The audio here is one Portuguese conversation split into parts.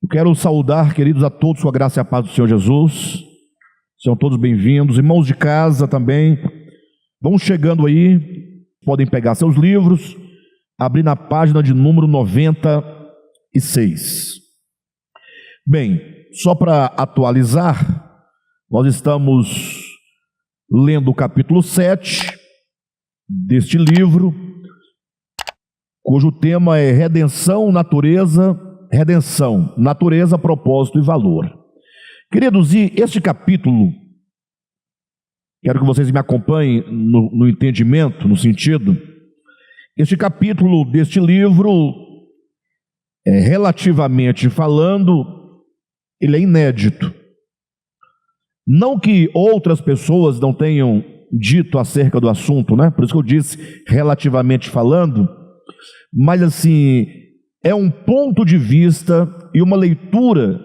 Eu quero saudar, queridos, a todos com a graça e a paz do Senhor Jesus. Sejam todos bem-vindos, irmãos de casa também. Vão chegando aí, podem pegar seus livros, abrir na página de número 96. Bem, só para atualizar, nós estamos lendo o capítulo 7 deste livro, cujo tema é redenção, natureza, propósito e valor. Queridos, e este capítulo, quero que vocês me acompanhem no entendimento, no sentido, este capítulo deste livro, relativamente falando, ele é inédito. Não que outras pessoas não tenham dito acerca do assunto, né? Por isso que eu disse relativamente falando, mas assim, é um ponto de vista e uma leitura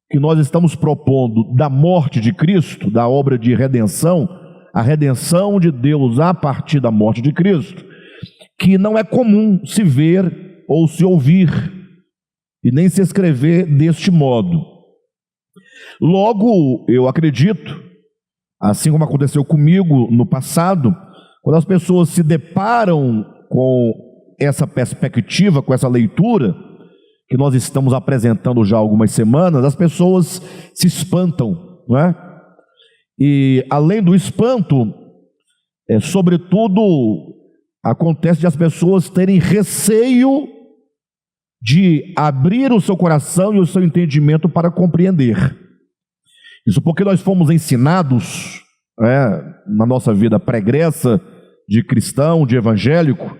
que nós estamos propondo da morte de Cristo, da obra de redenção, a redenção de Deus a partir da morte de Cristo, que não é comum se ver ou se ouvir e nem se escrever deste modo. Logo, eu acredito, assim como aconteceu comigo no passado, quando as pessoas se deparam com essa perspectiva, com essa leitura que nós estamos apresentando já há algumas semanas, as pessoas se espantam, não é? E além do espanto, sobretudo, acontece de as pessoas terem receio de abrir o seu coração e o seu entendimento para compreender. Isso porque nós fomos ensinados, na nossa vida pregressa de cristão, de evangélico,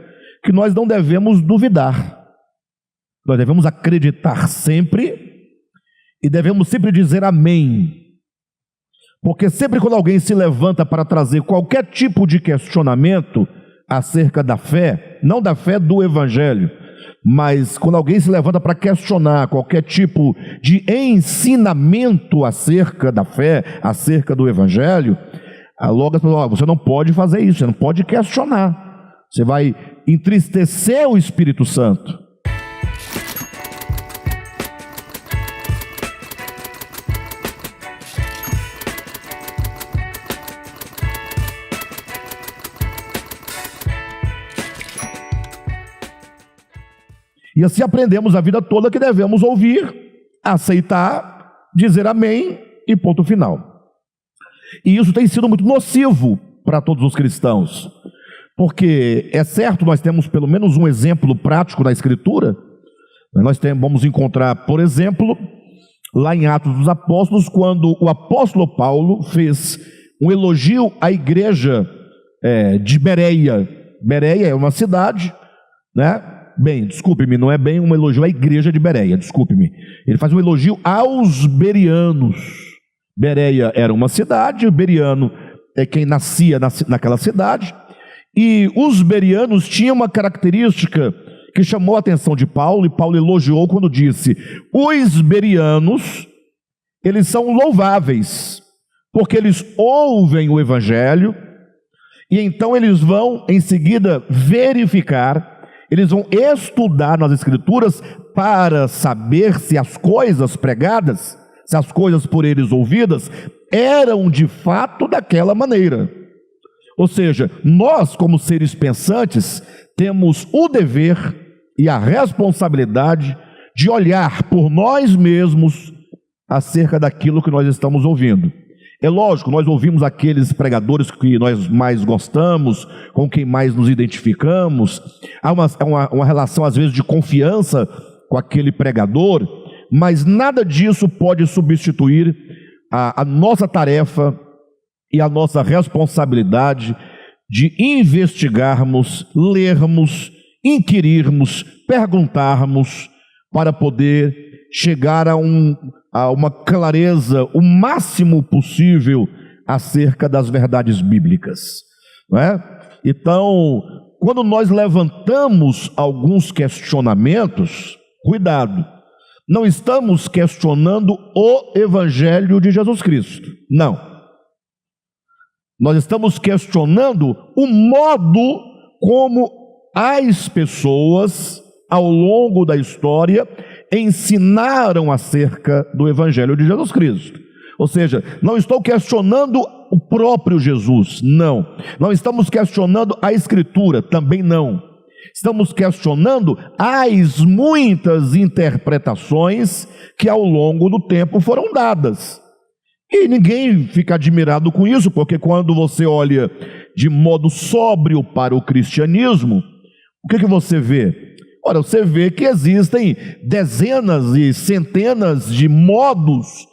que nós não devemos duvidar, nós devemos acreditar sempre e devemos sempre dizer amém, porque sempre quando alguém se levanta para trazer qualquer tipo de questionamento acerca da fé, não da fé do evangelho, mas quando alguém se levanta para questionar qualquer tipo de ensinamento acerca da fé, acerca do evangelho, logo as pessoas, você não pode fazer isso, você não pode questionar, você vai entristecer o Espírito Santo. E assim aprendemos a vida toda que devemos ouvir, aceitar, dizer amém e ponto final. E isso tem sido muito nocivo para todos os cristãos. Porque é certo, nós temos pelo menos um exemplo prático da Escritura. Vamos encontrar, por exemplo, lá em Atos dos Apóstolos, quando o apóstolo Paulo fez um elogio à igreja de Bereia. Bereia é uma cidade, né? Bem, desculpe-me, não é bem um elogio à igreja de Bereia, desculpe-me. Ele faz um elogio aos bereanos. Bereia era uma cidade, o bereano é quem nascia naquela cidade. E os bereanos tinham uma característica que chamou a atenção de Paulo, e Paulo elogiou quando disse: os bereanos, eles são louváveis, porque eles ouvem o evangelho, e então eles vão em seguida verificar, eles vão estudar nas escrituras para saber se as coisas pregadas, se as coisas por eles ouvidas, eram de fato daquela maneira. Ou seja, nós como seres pensantes temos o dever e a responsabilidade de olhar por nós mesmos acerca daquilo que nós estamos ouvindo. É lógico, nós ouvimos aqueles pregadores que nós mais gostamos, com quem mais nos identificamos, há uma relação às vezes de confiança com aquele pregador, mas nada disso pode substituir a nossa tarefa e a nossa responsabilidade de investigarmos, lermos, inquirirmos, perguntarmos, para poder chegar a uma clareza o máximo possível acerca das verdades bíblicas, não é? Então, quando nós levantamos alguns questionamentos, cuidado, não estamos questionando o Evangelho de Jesus Cristo, não. Nós estamos questionando o modo como as pessoas, ao longo da história, ensinaram acerca do Evangelho de Jesus Cristo. Ou seja, não estou questionando o próprio Jesus, não. Não estamos questionando a Escritura, também não. Estamos questionando as muitas interpretações que ao longo do tempo foram dadas. E ninguém fica admirado com isso, porque quando você olha de modo sóbrio para o cristianismo, o que você vê? Ora, você vê que existem dezenas e centenas de modos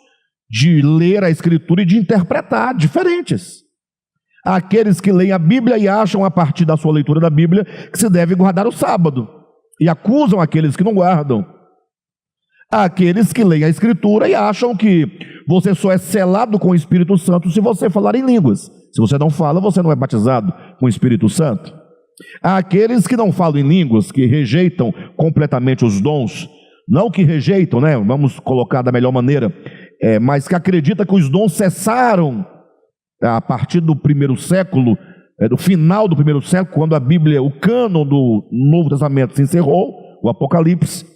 de ler a Escritura e de interpretar diferentes. Há aqueles que leem a Bíblia e acham, a partir da sua leitura da Bíblia, que se deve guardar o sábado, e acusam aqueles que não guardam. Há aqueles que leem a Escritura e acham que você só é selado com o Espírito Santo se você falar em línguas. Se você não fala, você não é batizado com o Espírito Santo. Há aqueles que não falam em línguas, que rejeitam completamente os dons. Não que rejeitam, né? Vamos colocar da melhor maneira, mas que acreditam que os dons cessaram a partir do primeiro século, do final do primeiro século, quando a Bíblia, o cânon do Novo Testamento se encerrou, o Apocalipse,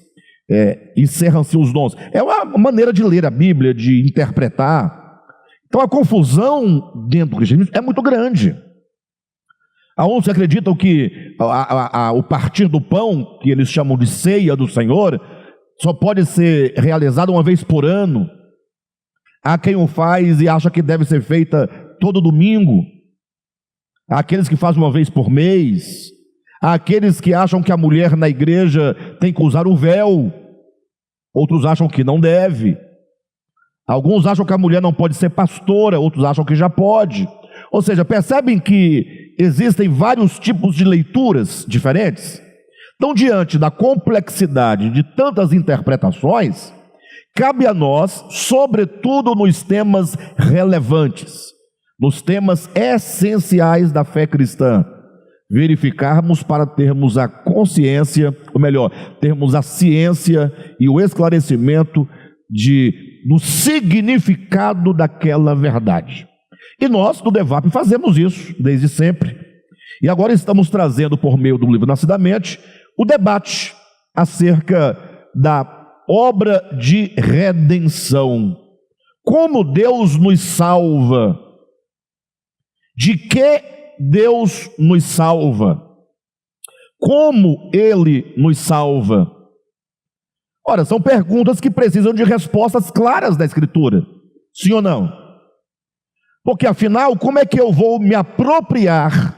encerram-se os dons. É uma maneira de ler a Bíblia, de interpretar. Então a confusão dentro do cristianismo é muito grande. Há uns que acreditam que o partir do pão, que eles chamam de ceia do Senhor, só pode ser realizado uma vez por ano. Há quem o faz e acha que deve ser feita todo domingo. Há aqueles que fazem uma vez por mês. Há aqueles que acham que a mulher na igreja tem que usar o véu. Outros acham que não deve. Alguns acham que a mulher não pode ser pastora, outros acham que já pode. Ou seja, percebem que existem vários tipos de leituras diferentes? Então, diante da complexidade de tantas interpretações, cabe a nós, sobretudo nos temas relevantes, nos temas essenciais da fé cristã, verificarmos para termos a consciência, ou melhor, termos a ciência e o esclarecimento do significado daquela verdade. E nós, do DEVAP, fazemos isso desde sempre. E agora estamos trazendo, por meio do livro Nascidamente, o debate acerca da obra de redenção. Como Deus nos salva? De que Deus nos salva? Como Ele nos salva? Ora, são perguntas que precisam de respostas claras da Escritura. Sim ou não? Porque afinal, como é que eu vou me apropriar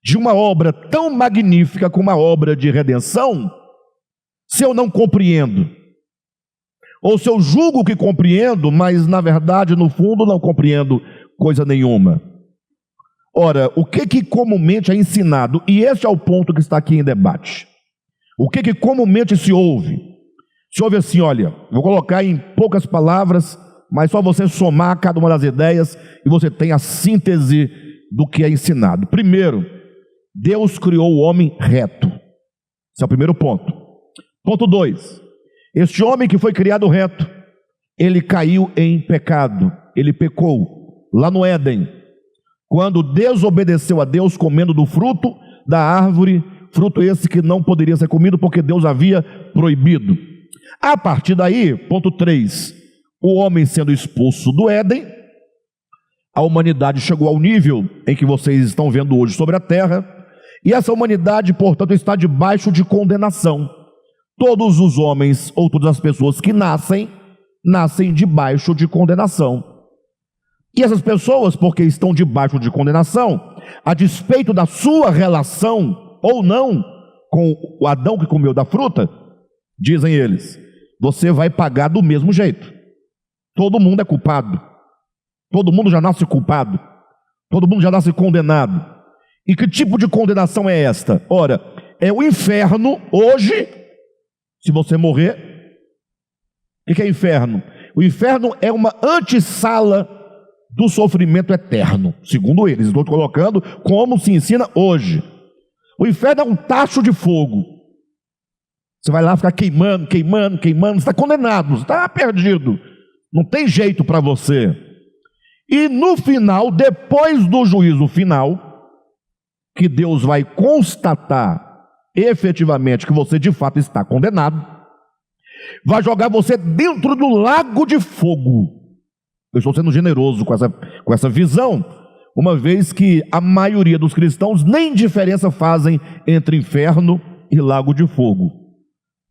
de uma obra tão magnífica como a obra de redenção, se eu não compreendo? Ou se eu julgo que compreendo, mas na verdade, no fundo, não compreendo coisa nenhuma. Ora, o que comumente é ensinado, e este é o ponto que está aqui em debate, o que comumente se ouve? Se ouve assim, olha, vou colocar em poucas palavras, mas só você somar cada uma das ideias e você tem a síntese do que é ensinado. Primeiro, Deus criou o homem reto. Esse é o primeiro ponto. Ponto 2, este homem que foi criado reto, ele caiu em pecado, ele pecou lá no Éden, quando desobedeceu a Deus comendo do fruto da árvore, fruto esse que não poderia ser comido porque Deus havia proibido. A partir daí, ponto 3, o homem sendo expulso do Éden, a humanidade chegou ao nível em que vocês estão vendo hoje sobre a terra, e essa humanidade, portanto, está debaixo de condenação. Todos os homens ou todas as pessoas que nascem debaixo de condenação. E essas pessoas, porque estão debaixo de condenação, a despeito da sua relação ou não com o Adão que comeu da fruta, dizem eles, você vai pagar do mesmo jeito. Todo mundo é culpado. Todo mundo já nasce culpado. Todo mundo já nasce condenado. E que tipo de condenação é esta? Ora, é o inferno hoje, se você morrer. O que é inferno? O inferno é uma antessala do sofrimento eterno, segundo eles. Estou colocando como se ensina hoje. O inferno é um tacho de fogo. Você vai lá ficar queimando, você está condenado, você está perdido. Não tem jeito para você. E no final, depois do juízo final, que Deus vai constatar efetivamente que você de fato está condenado, vai jogar você dentro do lago de fogo. Eu estou sendo generoso com essa visão, uma vez que a maioria dos cristãos nem diferença fazem entre inferno e lago de fogo.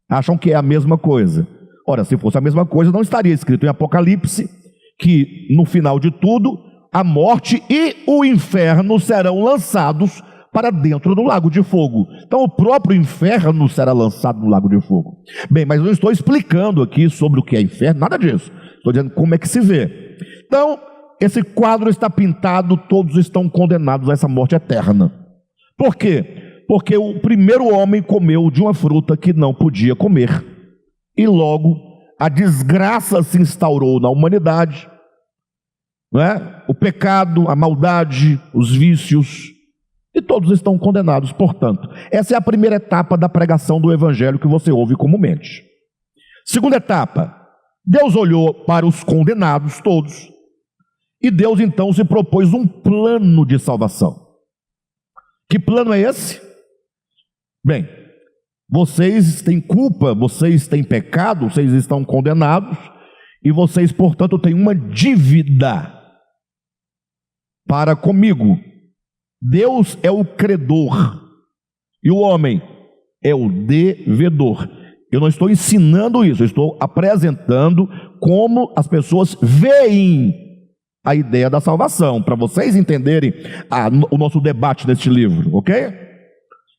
Acham que é a mesma coisa. Ora, se fosse a mesma coisa, não estaria escrito em Apocalipse que no final de tudo, a morte e o inferno serão lançados para dentro do lago de fogo. Então o próprio inferno será lançado no lago de fogo. Bem, mas eu não estou explicando aqui sobre o que é inferno, nada disso. Estou dizendo como é que se vê. Então, esse quadro está pintado, todos estão condenados a essa morte eterna. Por quê? Porque o primeiro homem comeu de uma fruta que não podia comer. E logo a desgraça se instaurou na humanidade, não é? O pecado, a maldade, os vícios, e todos estão condenados, portanto. Essa é a primeira etapa da pregação do evangelho que você ouve comumente. Segunda etapa, Deus olhou para os condenados todos, e Deus então se propôs um plano de salvação. Que plano é esse? Bem, vocês têm culpa, vocês têm pecado, vocês estão condenados, e vocês, portanto, têm uma dívida para comigo. Deus é o credor e o homem é o devedor. Eu não estou ensinando isso, eu estou apresentando como as pessoas veem a ideia da salvação, para vocês entenderem o nosso debate neste livro, ok?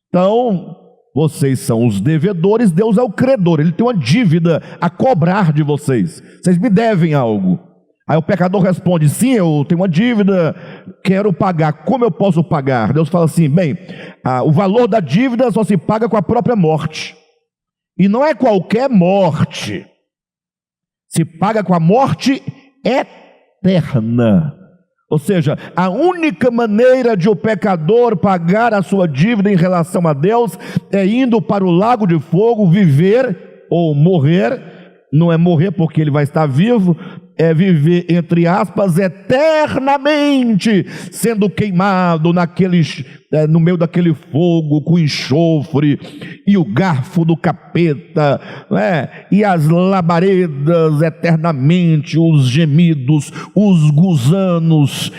Então, vocês são os devedores, Deus é o credor, Ele tem uma dívida a cobrar de vocês. Vocês me devem algo. Aí o pecador responde, sim, eu tenho uma dívida, quero pagar. Como eu posso pagar? Deus fala assim, bem, o valor da dívida só se paga com a própria morte. E não é qualquer morte. Se paga com a morte eterna. Ou seja, a única maneira de o pecador pagar a sua dívida em relação a Deus é indo para o lago de fogo, viver ou morrer. Não é morrer porque ele vai estar vivo, é viver, entre aspas, eternamente, sendo queimado no meio daquele fogo com enxofre, e o garfo do capeta, né? E as labaredas eternamente, os gemidos, os gusanos,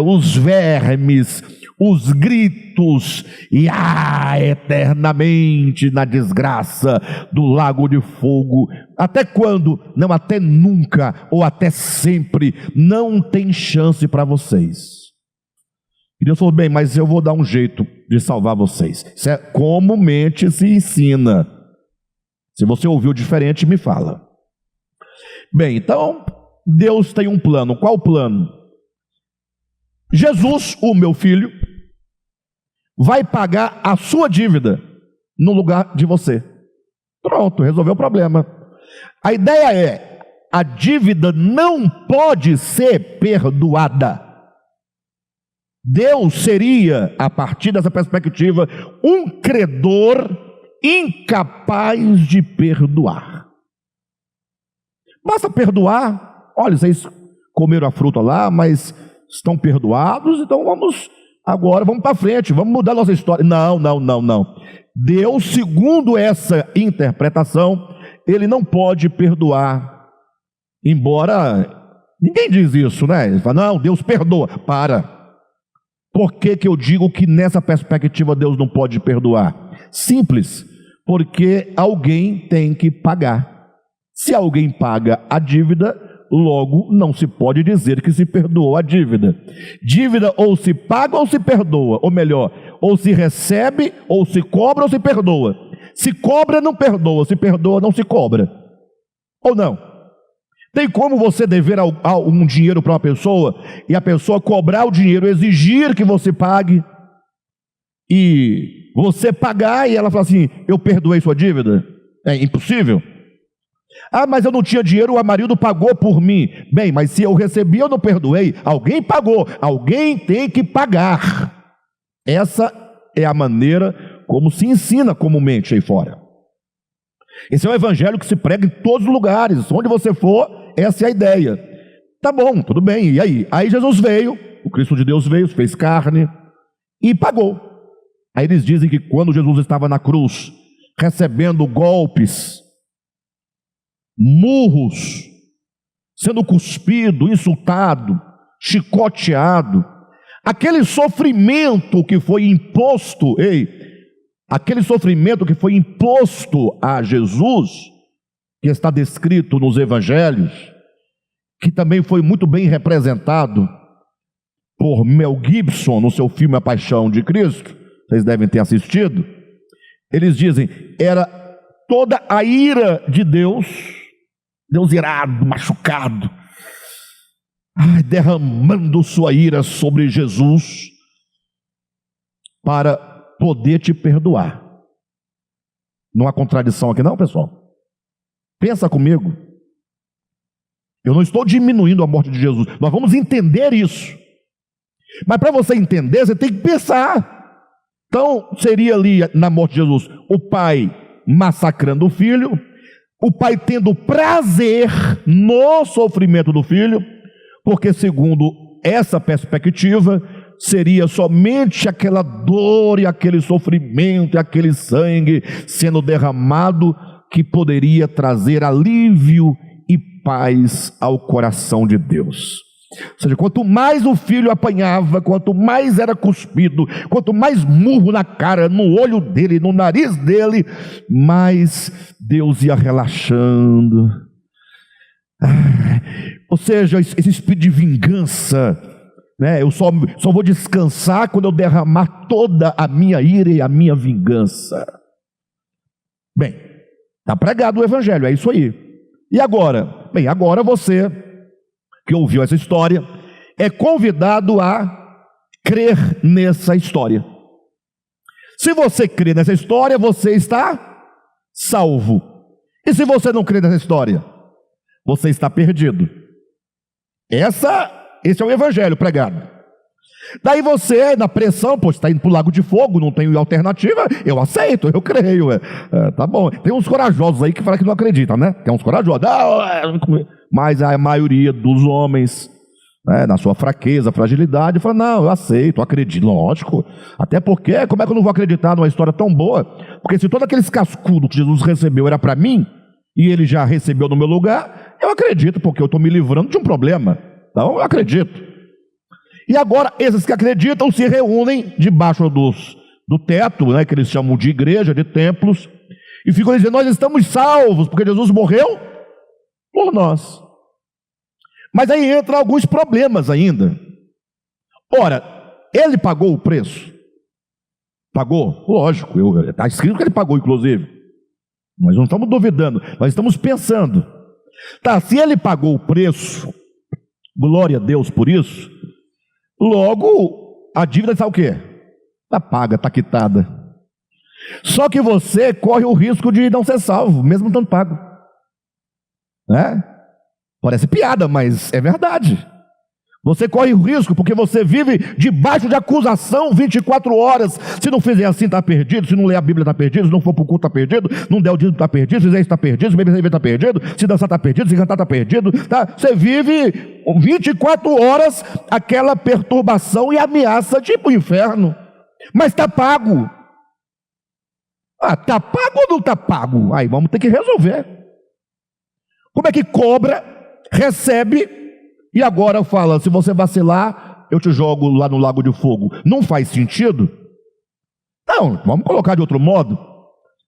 os vermes, os gritos, e eternamente na desgraça do lago de fogo. Até quando? Não, até nunca, ou até sempre, não tem chance para vocês. E Deus falou, bem, mas eu vou dar um jeito de salvar vocês. Isso é comumente se ensina. Se você ouviu diferente, me fala. Bem, então, Deus tem um plano. Qual plano? Jesus, o meu filho, vai pagar a sua dívida no lugar de você. Pronto, resolveu o problema. A ideia é, a dívida não pode ser perdoada. Deus seria, a partir dessa perspectiva, um credor incapaz de perdoar. Basta perdoar. Olha, vocês comeram a fruta lá, mas estão perdoados, então vamos para frente, vamos mudar nossa história. Não. Deus, segundo essa interpretação, Ele não pode perdoar, embora ninguém diz isso, né? Ele fala, não, Deus perdoa. Por que eu digo que nessa perspectiva Deus não pode perdoar? Simples, porque alguém tem que pagar. Se alguém paga a dívida, logo não se pode dizer que se perdoou a dívida. Dívida ou se paga ou se perdoa, ou melhor, ou se recebe, ou se cobra ou se perdoa. Se cobra não perdoa, se perdoa não se cobra. Ou não? Tem como você dever um dinheiro para uma pessoa e a pessoa cobrar o dinheiro, exigir que você pague, e você pagar e ela fala assim, eu perdoei sua dívida? É impossível. Mas eu não tinha dinheiro, o Amarildo pagou por mim. Bem, mas se eu recebi, eu não perdoei. Alguém pagou, alguém tem que pagar. Essa é a maneira como se ensina comumente aí fora. Esse é o evangelho que se prega em todos os lugares. Onde você for, essa é a ideia. Tá bom, tudo bem, e aí? Aí Jesus veio, o Cristo de Deus veio, fez carne e pagou. Aí eles dizem que quando Jesus estava na cruz, recebendo golpes, murros, sendo cuspido, insultado, chicoteado, aquele sofrimento que foi imposto, aquele sofrimento que foi imposto a Jesus, que está descrito nos evangelhos, que também foi muito bem representado por Mel Gibson no seu filme A Paixão de Cristo, vocês devem ter assistido. Eles dizem, era toda a ira de Deus, Deus irado, machucado, derramando sua ira sobre Jesus para poder te perdoar. Não há contradição aqui não, pessoal? Pensa comigo. Eu não estou diminuindo a morte de Jesus, nós vamos entender isso. Mas para você entender, você tem que pensar. Então, seria ali na morte de Jesus, o pai massacrando o filho, o pai tendo prazer no sofrimento do filho, porque segundo essa perspectiva, seria somente aquela dor e aquele sofrimento e aquele sangue sendo derramado que poderia trazer alívio e paz ao coração de Deus. Ou seja, quanto mais o filho apanhava, quanto mais era cuspido, quanto mais murro na cara, no olho dele, no nariz dele, mais Deus ia relaxando. Ou seja, esse espírito de vingança, né? Eu só vou descansar quando eu derramar toda a minha ira e a minha vingança. Bem, está pregado o evangelho, é isso aí. E agora? Bem, agora você que ouviu essa história é convidado a crer nessa história. Se você crê nessa história, você está salvo. E se você não crê nessa história, você está perdido. Esse é o evangelho pregado. Daí você, na pressão, está indo para o lago de fogo, não tem alternativa, eu aceito, eu creio. Tá bom. Tem uns corajosos aí que falam que não acreditam, né? Tem uns corajosos. Mas a maioria dos homens, né, na sua fraqueza, fragilidade, fala, não, eu aceito, eu acredito, lógico. Até porque, como é que eu não vou acreditar numa história tão boa? Porque se todos aqueles cascudos que Jesus recebeu era para mim, e ele já recebeu no meu lugar, eu acredito, porque eu estou me livrando de um problema. Então, eu acredito. E agora, esses que acreditam se reúnem debaixo do teto, né, que eles chamam de igreja, de templos, e ficam dizendo, nós estamos salvos, porque Jesus morreu por nós. Mas aí entram alguns problemas ainda. Ora, ele pagou o preço? Pagou? Lógico, está escrito que ele pagou, inclusive. Nós não estamos duvidando, nós estamos pensando. Tá, se ele pagou o preço, glória a Deus por isso, logo a dívida está o quê? Está paga, está quitada. Só que você corre o risco de não ser salvo, mesmo estando pago. Né? Parece piada, mas é verdade. Você corre o risco porque você vive debaixo de acusação 24 horas. Se não fizer assim, está perdido. Se não ler a Bíblia, está perdido. Se não for para o culto, está perdido. Não der o dízimo, está perdido. Se fizer isso, está perdido. Se beber cerveja, está perdido. Se dançar, está perdido. Se cantar, está perdido. Tá? Você vive 24 horas aquela perturbação e ameaça tipo inferno. Mas está pago. Está pago ou não está pago? Aí vamos ter que resolver. Como é que cobra, recebe... E agora fala, se você vacilar, eu te jogo lá no lago de fogo. Não faz sentido? Não, vamos colocar de outro modo.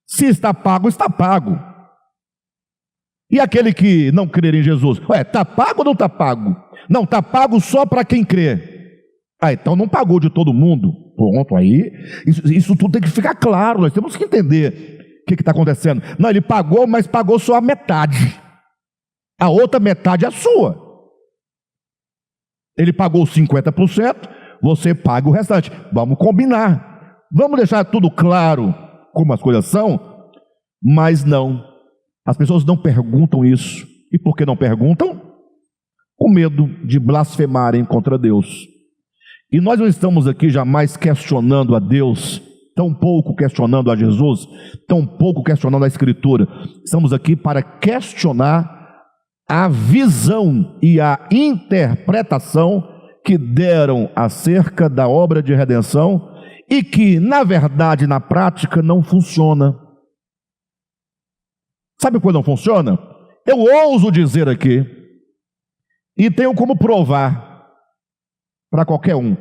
Se está pago, está pago. E aquele que não crer em Jesus? Está pago ou não está pago? Não, está pago só para quem crê. Então não pagou de todo mundo. Pronto, aí, isso tudo tem que ficar claro. Nós temos que entender o que está acontecendo. Não, ele pagou, mas pagou só a metade. A outra metade é sua. Ele pagou 50%, você paga o restante. Vamos combinar. Vamos deixar tudo claro como as coisas são, mas não. As pessoas não perguntam isso. E por que não perguntam? Com medo de blasfemarem contra Deus. E nós não estamos aqui jamais questionando a Deus, tão pouco questionando a Jesus, tão pouco questionando a Escritura. Estamos aqui para questionar a visão e a interpretação que deram acerca da obra de redenção e que, na verdade, na prática, não funciona. Sabe quando não funciona? Eu ouso dizer aqui, e tenho como provar para qualquer um,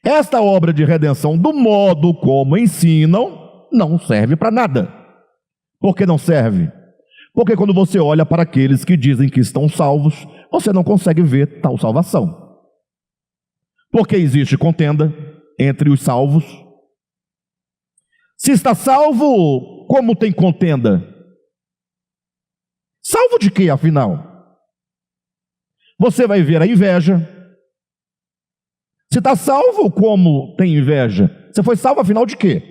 esta obra de redenção, do modo como ensinam, não serve para nada. Por que não serve? Porque quando você olha para aqueles que dizem que estão salvos, você não consegue ver tal salvação. Porque existe contenda entre os salvos. Se está salvo, como tem contenda? Salvo de quê, afinal? Você vai ver a inveja. Se está salvo, como tem inveja? Você foi salvo, afinal de quê?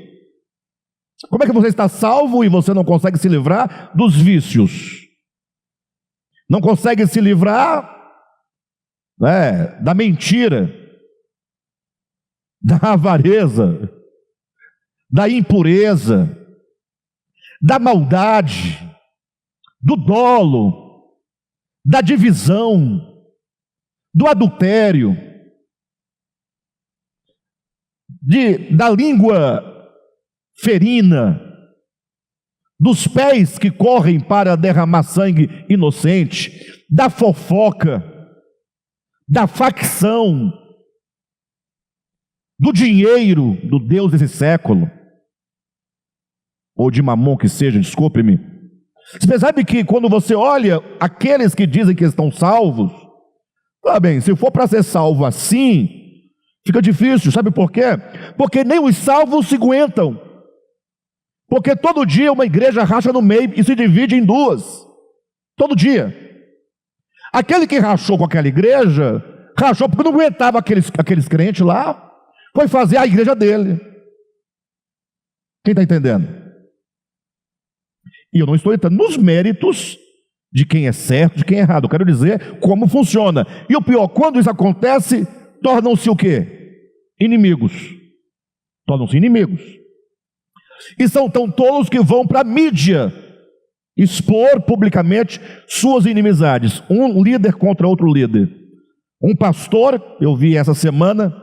Como é que você está salvo e você não consegue se livrar dos vícios? Não consegue se livrar da mentira, da avareza, da impureza, da maldade, do dolo, da divisão, do adultério, da língua ferina, dos pés que correm para derramar sangue inocente, da fofoca, da facção, do dinheiro do Deus desse século, ou de Mamon que seja, desculpe-me. Você percebe que quando você olha aqueles que dizem que estão salvos, tá bem, se for para ser salvo assim, fica difícil, sabe por quê? Porque nem os salvos se aguentam. Porque todo dia uma igreja racha no meio e se divide em duas. Todo dia. Aquele que rachou com aquela igreja, rachou porque não aguentava aqueles crentes lá, foi fazer a igreja dele. Quem está entendendo? E eu não estou entrando nos méritos de quem é certo, de quem é errado. Eu quero dizer como funciona. E o pior, quando isso acontece, tornam-se o quê? Inimigos. Tornam-se inimigos. E são tão tolos que vão para a mídia expor publicamente suas inimizades. Um líder contra outro líder. Um pastor, eu vi essa semana,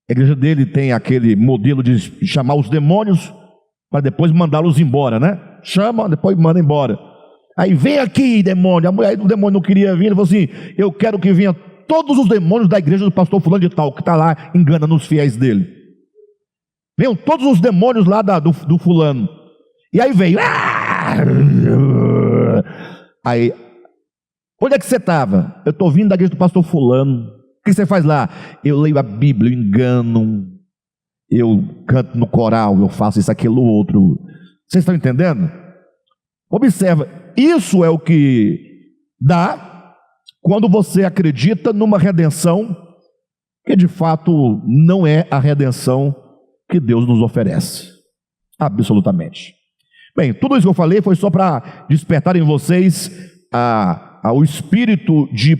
a igreja dele tem aquele modelo de chamar os demônios para depois mandá-los embora, né? Chama, depois manda embora. Aí vem aqui, demônio. A mulher do demônio não queria vir, ele falou assim: eu quero que venha todos os demônios da igreja do pastor fulano de tal, que está lá enganando os fiéis dele. Venham todos os demônios lá do fulano. E aí veio. Aí, onde é que você estava? Eu estou vindo da igreja do pastor fulano. O que você faz lá? Eu leio a Bíblia, eu engano, eu canto no coral, eu faço isso, aquilo, outro. Vocês estão entendendo? Observa, isso é o que dá quando você acredita numa redenção que de fato não é a redenção que Deus nos oferece. Absolutamente. Bem, tudo isso que eu falei foi só para despertar em vocês o espírito de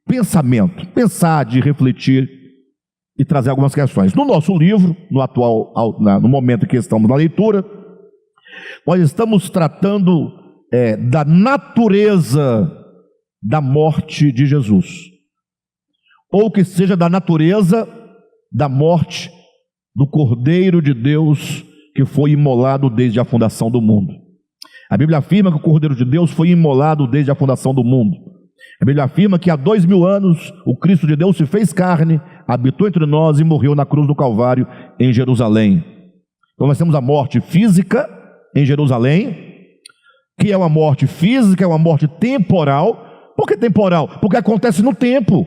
pensamento, pensar, de refletir e trazer algumas questões. No nosso livro, no momento que estamos na leitura, nós estamos tratando da natureza da morte de Jesus, ou que seja da natureza da morte do Cordeiro de Deus que foi imolado desde a fundação do mundo. A Bíblia afirma que o Cordeiro de Deus foi imolado desde a fundação do mundo. A Bíblia afirma que há 2000 anos o Cristo de Deus se fez carne, habitou entre nós e morreu na cruz do Calvário em Jerusalém. Então nós temos a morte física em Jerusalém, que é uma morte física, é uma morte temporal. Por que temporal? Porque acontece no tempo.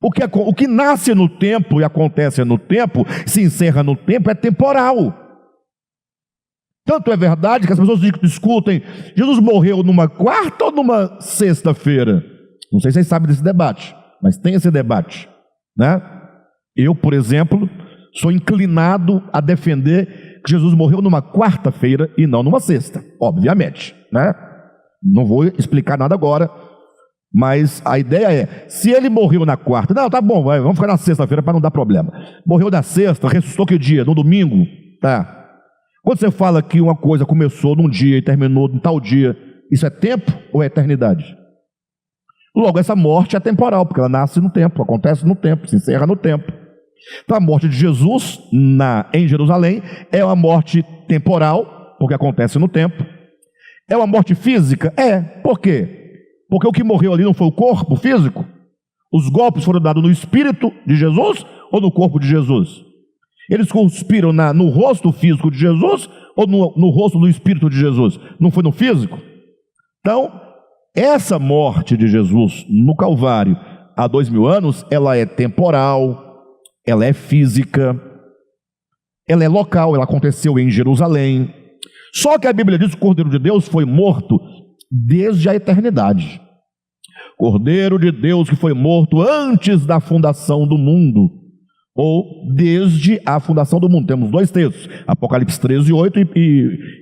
O que nasce no tempo e acontece no tempo, se encerra no tempo, é temporal. Tanto é verdade que as pessoas discutem: Jesus morreu numa quarta ou numa sexta-feira? Não sei se vocês sabem desse debate, mas tem esse debate, né? Eu, por exemplo, sou inclinado a defender que Jesus morreu numa quarta-feira e não numa sexta, obviamente, né? Não vou explicar nada agora, mas a ideia é: se ele morreu na quarta, não, tá bom, vamos ficar na sexta-feira para não dar problema. Morreu na sexta, ressuscitou que dia? No domingo? Tá. Quando você fala que uma coisa começou num dia e terminou em tal dia, isso é tempo ou é eternidade? Logo, essa morte é temporal, porque ela nasce no tempo, acontece no tempo, se encerra no tempo. Então a morte de Jesus em Jerusalém é uma morte temporal, porque acontece no tempo. É uma morte física? É. Por quê? Porque o que morreu ali não foi o corpo físico? Os golpes foram dados no espírito de Jesus ou no corpo de Jesus? Eles cuspiram no rosto físico de Jesus ou no rosto do espírito de Jesus? Não foi no físico? Então, essa morte de Jesus no Calvário há 2000 anos, ela é temporal, ela é física, ela é local, ela aconteceu em Jerusalém. Só que a Bíblia diz que o Cordeiro de Deus foi morto desde a eternidade. Cordeiro de Deus que foi morto antes da fundação do mundo, ou desde a fundação do mundo. Temos dois textos, Apocalipse 13:8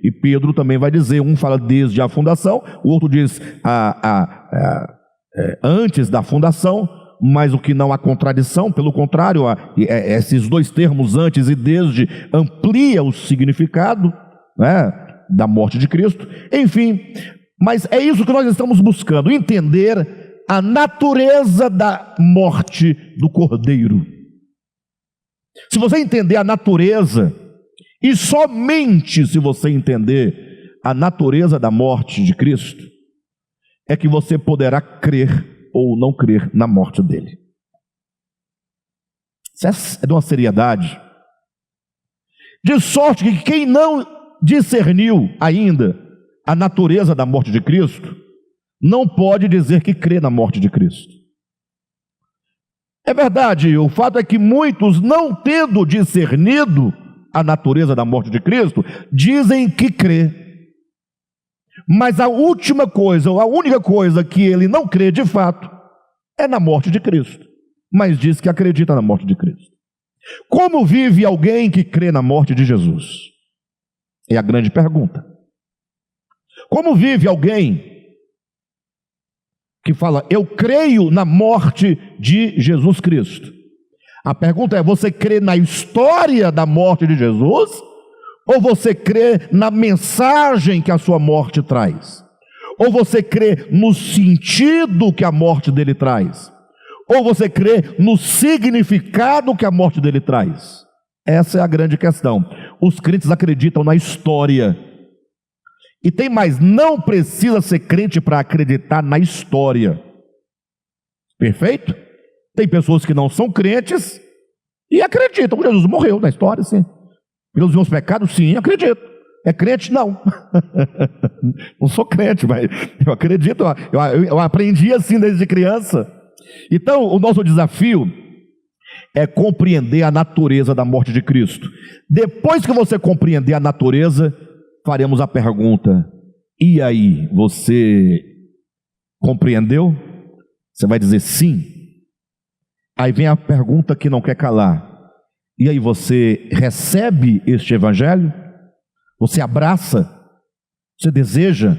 e Pedro também vai dizer, um fala desde a fundação, o outro diz antes da fundação, mas o que não há contradição, pelo contrário, esses dois termos, antes e desde, amplia o significado, né, da morte de Cristo. Enfim, mas é isso que nós estamos buscando, entender a natureza da morte do Cordeiro. Se você entender a natureza, e somente se você entender a natureza da morte de Cristo, é que você poderá crer ou não crer na morte dele. Isso é de uma seriedade. De sorte que quem não discerniu ainda a natureza da morte de Cristo, não pode dizer que crê na morte de Cristo. É verdade, o fato é que muitos, não tendo discernido a natureza da morte de Cristo, dizem que crê. Mas a última coisa, ou a única coisa que ele não crê de fato, é na morte de Cristo. Mas diz que acredita na morte de Cristo. Como vive alguém que crê na morte de Jesus? É a grande pergunta. Como vive alguém que fala, eu creio na morte de Jesus Cristo? A pergunta é, você crê na história da morte de Jesus? Ou você crê na mensagem que a sua morte traz? Ou você crê no sentido que a morte dele traz? Ou você crê no significado que a morte dele traz? Essa é a grande questão. Os crentes acreditam na história. E tem mais, não precisa ser crente para acreditar na história. Perfeito? Tem pessoas que não são crentes e acreditam que Jesus morreu na história, sim. Pelos meus pecados, sim, acredito. É crente? Não. Não sou crente, mas eu acredito. Eu aprendi assim desde criança. Então, o nosso desafio é compreender a natureza da morte de Cristo. Depois que você compreender a natureza, faremos a pergunta, e aí, você compreendeu? Você vai dizer sim. Aí vem a pergunta que não quer calar. E aí, você recebe este evangelho? Você abraça? Você deseja?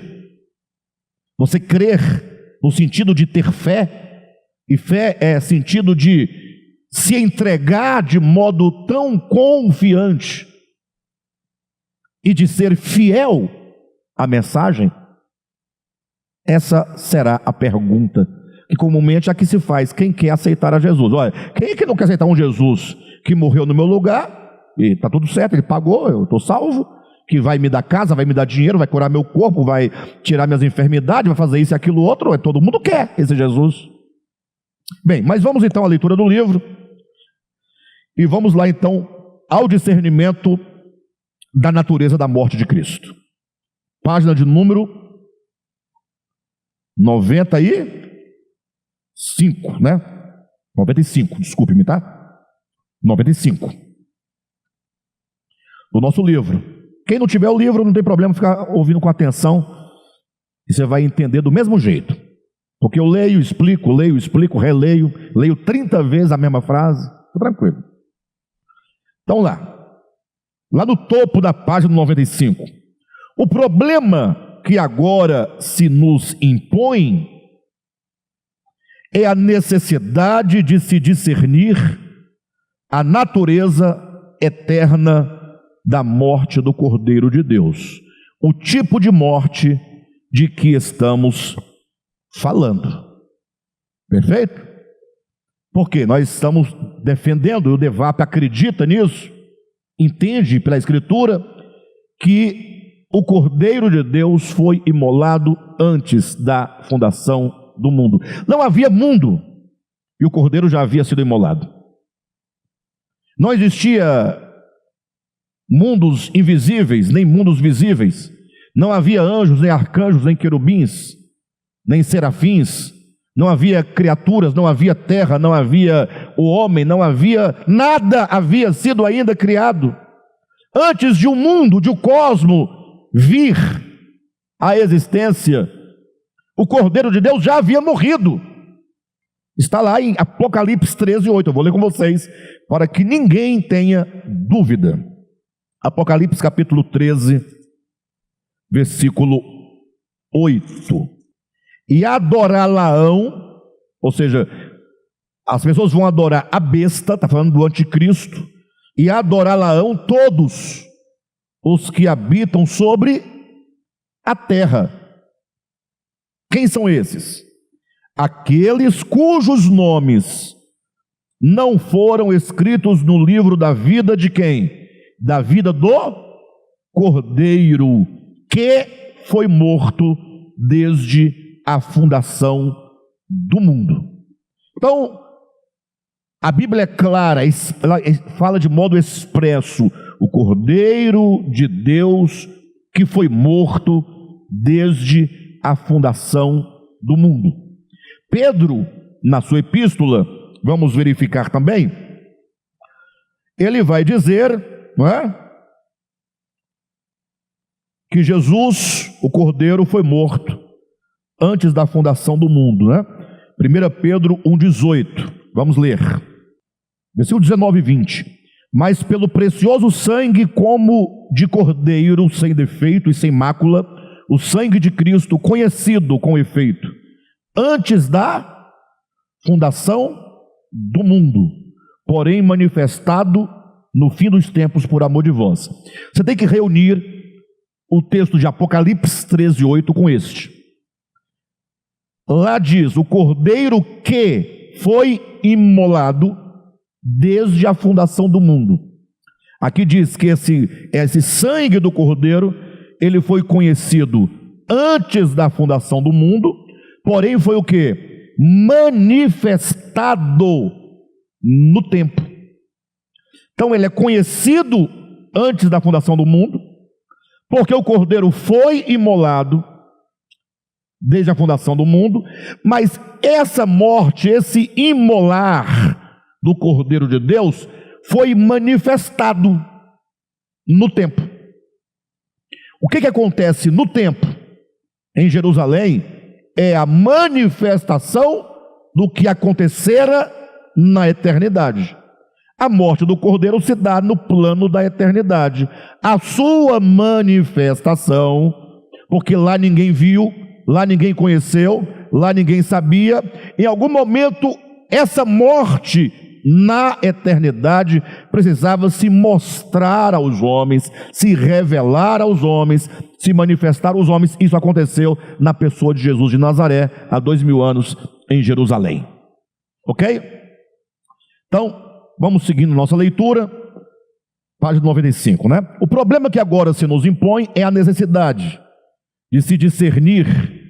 Você crer no sentido de ter fé? E fé é sentido de se entregar de modo tão confiante e de ser fiel à mensagem? Essa será a pergunta que comumente aqui se faz. Quem quer aceitar a Jesus? Olha, quem é que não quer aceitar um Jesus que morreu no meu lugar e está tudo certo, ele pagou, eu estou salvo, que vai me dar casa, vai me dar dinheiro, vai curar meu corpo, vai tirar minhas enfermidades, vai fazer isso e aquilo outro? Todo mundo quer esse Jesus. Bem, mas vamos então à leitura do livro e vamos lá então ao discernimento da natureza da morte de Cristo. Página de número 95, né? 95, desculpe-me, tá? 95. Do nosso livro. Quem não tiver o livro, não tem problema ficar ouvindo com atenção, e você vai entender do mesmo jeito. Porque eu leio, explico, releio, leio 30 vezes a mesma frase, fica tranquilo. Então lá no topo da página 95, o problema que agora se nos impõe é a necessidade de se discernir a natureza eterna da morte do Cordeiro de Deus, o tipo de morte de que estamos falando. Perfeito? Porque nós estamos defendendo, o Devap acredita nisso, entende pela Escritura que o Cordeiro de Deus foi imolado antes da fundação do mundo. Não havia mundo e o Cordeiro já havia sido imolado. Não existia mundos invisíveis, nem mundos visíveis. Não havia anjos, nem arcanjos, nem querubins, nem serafins. Não havia criaturas, não havia terra, não havia o homem, não havia nada, havia sido ainda criado. Antes de um mundo, de um cosmo vir à existência, o Cordeiro de Deus já havia morrido. Está lá em Apocalipse 13:8. Eu vou ler com vocês para que ninguém tenha dúvida. Apocalipse capítulo 13, versículo 8. E adorá-la-ão, ou seja, as pessoas vão adorar a besta, está falando do anticristo, e adorá-la-ão todos os que habitam sobre a terra. Quem são esses? Aqueles cujos nomes não foram escritos no livro da vida de quem? Da vida do Cordeiro, que foi morto desde a fundação do mundo. Então, a Bíblia é clara, ela fala de modo expresso: o Cordeiro de Deus que foi morto desde a fundação do mundo. Pedro, na sua epístola, vamos verificar também, ele vai dizer, não é? Que Jesus, o Cordeiro, foi morto antes da fundação do mundo, né? 1 Pedro 1,18, vamos ler, versículo 19 e 20. Mas pelo precioso sangue como de cordeiro, sem defeito e sem mácula, o sangue de Cristo, conhecido com efeito, antes da fundação do mundo, porém manifestado no fim dos tempos por amor de vós. Você tem que reunir o texto de Apocalipse 13:8 com este. Lá diz: o Cordeiro que foi imolado desde a fundação do mundo. Aqui diz que esse sangue do Cordeiro, ele foi conhecido antes da fundação do mundo, porém foi o que? Manifestado no tempo. Então ele é conhecido antes da fundação do mundo, porque o Cordeiro foi imolado desde a fundação do mundo, mas essa morte, esse imolar do Cordeiro de Deus, foi manifestado no tempo. O que acontece no tempo em Jerusalém é a manifestação do que acontecera na eternidade. A morte do Cordeiro se dá no plano da eternidade. A sua manifestação, porque lá ninguém viu, lá ninguém conheceu, lá ninguém sabia, em algum momento essa morte na eternidade precisava se mostrar aos homens, se revelar aos homens, se manifestar aos homens. Isso aconteceu na pessoa de Jesus de Nazaré há 2000 anos em Jerusalém. Ok? Então, vamos seguindo nossa leitura, página 95, né? O problema que agora se nos impõe é a necessidade de se discernir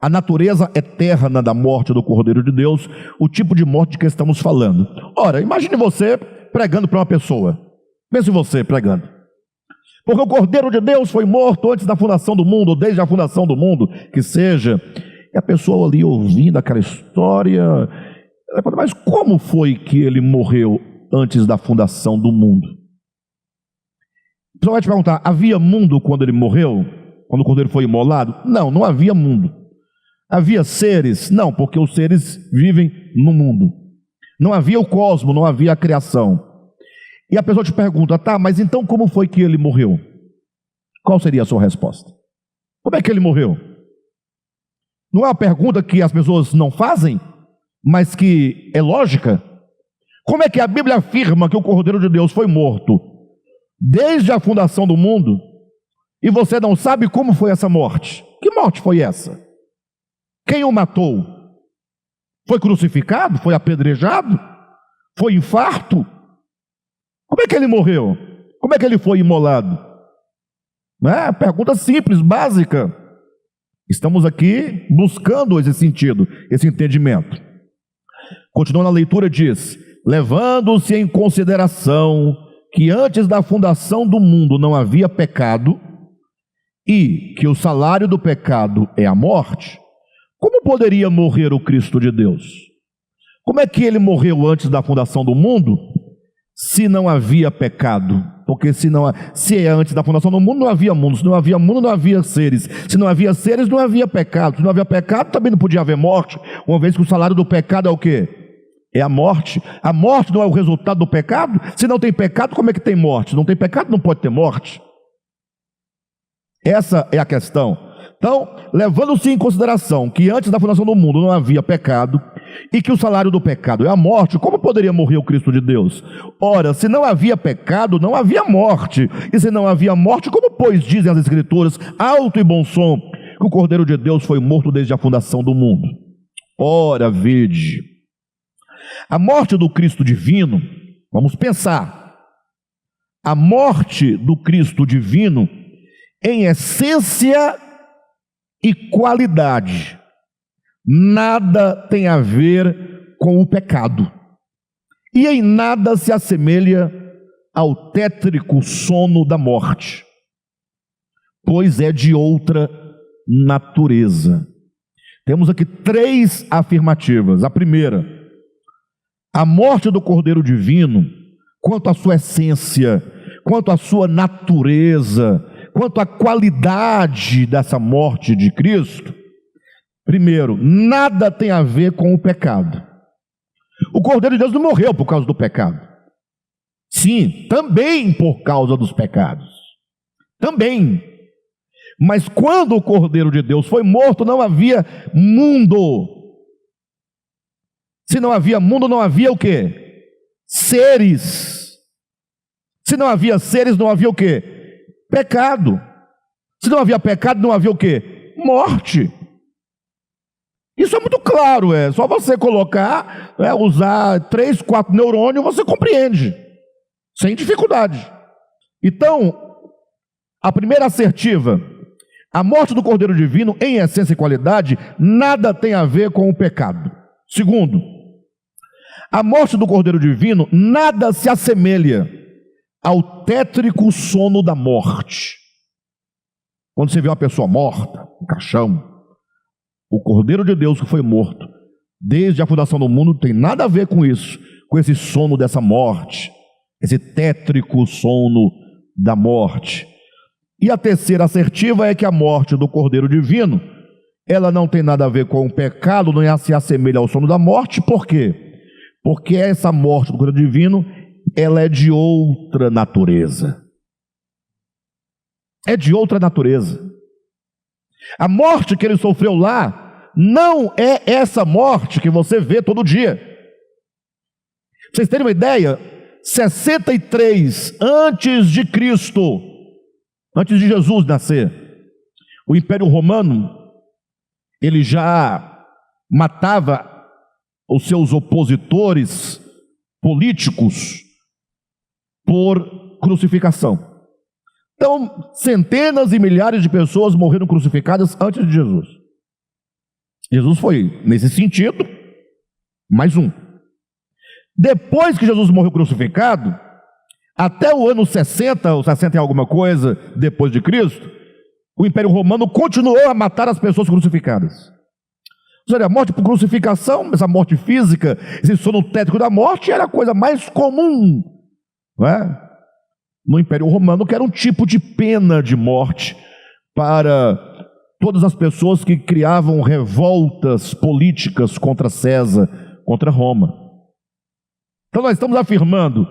a natureza eterna da morte do Cordeiro de Deus, o tipo de morte de que estamos falando. Ora, imagine você pregando para uma pessoa. Pense você pregando. Porque o Cordeiro de Deus foi morto antes da fundação do mundo, ou desde a fundação do mundo, que seja. E a pessoa ali ouvindo aquela história, ela fala: mas como foi que ele morreu antes da fundação do mundo? A pessoa vai te perguntar: havia mundo quando ele morreu? Quando o Cordeiro foi imolado? Não, não havia mundo. Havia seres? Não, porque os seres vivem no mundo. Não havia o cosmos, não havia a criação. E a pessoa te pergunta: tá, mas então como foi que ele morreu? Qual seria a sua resposta? Como é que ele morreu? Não é uma pergunta que as pessoas não fazem, mas que é lógica? Como é que a Bíblia afirma que o Cordeiro de Deus foi morto desde a fundação do mundo, e você não sabe como foi essa morte? Que morte foi essa? Quem o matou? Foi crucificado? Foi apedrejado? Foi infarto? Como é que ele morreu? Como é que ele foi imolado? Né? Pergunta simples, básica. Estamos aqui buscando esse sentido, esse entendimento. Continuando a leitura, diz: levando-se em consideração que antes da fundação do mundo não havia pecado e que o salário do pecado é a morte, como poderia morrer o Cristo de Deus? Como é que ele morreu antes da fundação do mundo, se não havia pecado? Porque se é antes da fundação do mundo, não havia mundo. Se não havia mundo, não havia seres. Se não havia seres, não havia pecado. Se não havia pecado, também não podia haver morte, uma vez que o salário do pecado é o quê? É a morte. A morte não é o resultado do pecado? Se não tem pecado, como é que tem morte? Se não tem pecado, não pode ter morte. Essa é a questão. Então, levando-se em consideração que antes da fundação do mundo não havia pecado e que o salário do pecado é a morte, como poderia morrer o Cristo de Deus? Ora, se não havia pecado, não havia morte. E se não havia morte, como pois dizem as Escrituras, alto e bom som, que o Cordeiro de Deus foi morto desde a fundação do mundo? Ora, vede, a morte do Cristo divino, vamos pensar, a morte do Cristo divino, em essência e qualidade, nada tem a ver com o pecado, e em nada se assemelha ao tétrico sono da morte, pois é de outra natureza. Temos aqui 3 afirmativas. A primeira: a morte do Cordeiro Divino, quanto à sua essência, quanto à sua natureza, quanto à qualidade dessa morte de Cristo, primeiro, nada tem a ver com o pecado. O Cordeiro de Deus não morreu por causa do pecado. Sim, também por causa dos pecados. Também. Mas quando o Cordeiro de Deus foi morto, não havia mundo. Se não havia mundo, não havia o quê? Seres. Se não havia seres, não havia o quê? Pecado. Se não havia pecado, não havia o quê? Morte. Isso é muito claro, é só você colocar, usar 3, 4 neurônios, você compreende, sem dificuldade. Então, a primeira assertiva: a morte do Cordeiro Divino, em essência e qualidade, nada tem a ver com o pecado. Segundo, a morte do Cordeiro Divino nada se assemelha ao tétrico sono da morte. Quando você vê uma pessoa morta, um caixão, o Cordeiro de Deus que foi morto desde a fundação do mundo não tem nada a ver com isso, com esse sono dessa morte, esse tétrico sono da morte. E a terceira assertiva é que a morte do Cordeiro Divino, ela não tem nada a ver com o pecado, não se assemelha ao sono da morte. Por quê? Porque essa morte do Cordeiro Divino, ela é de outra natureza. É de outra natureza. A morte que ele sofreu lá não é essa morte que você vê todo dia. Pra vocês terem uma ideia, 63 antes de Cristo, antes de Jesus nascer, o Império Romano, ele já matava os seus opositores políticos por crucificação. Então, centenas e milhares de pessoas morreram crucificadas antes de Jesus. Jesus foi, nesse sentido, mais um. Depois que Jesus morreu crucificado, até o ano 60, ou 60 e alguma coisa, depois de Cristo, o Império Romano continuou a matar as pessoas crucificadas. Ou seja, a morte por crucificação, essa morte física, esse sono tétrico da morte, era a coisa mais comum, não é? No Império Romano, que era um tipo de pena de morte para todas as pessoas que criavam revoltas políticas contra César, contra Roma. Então nós estamos afirmando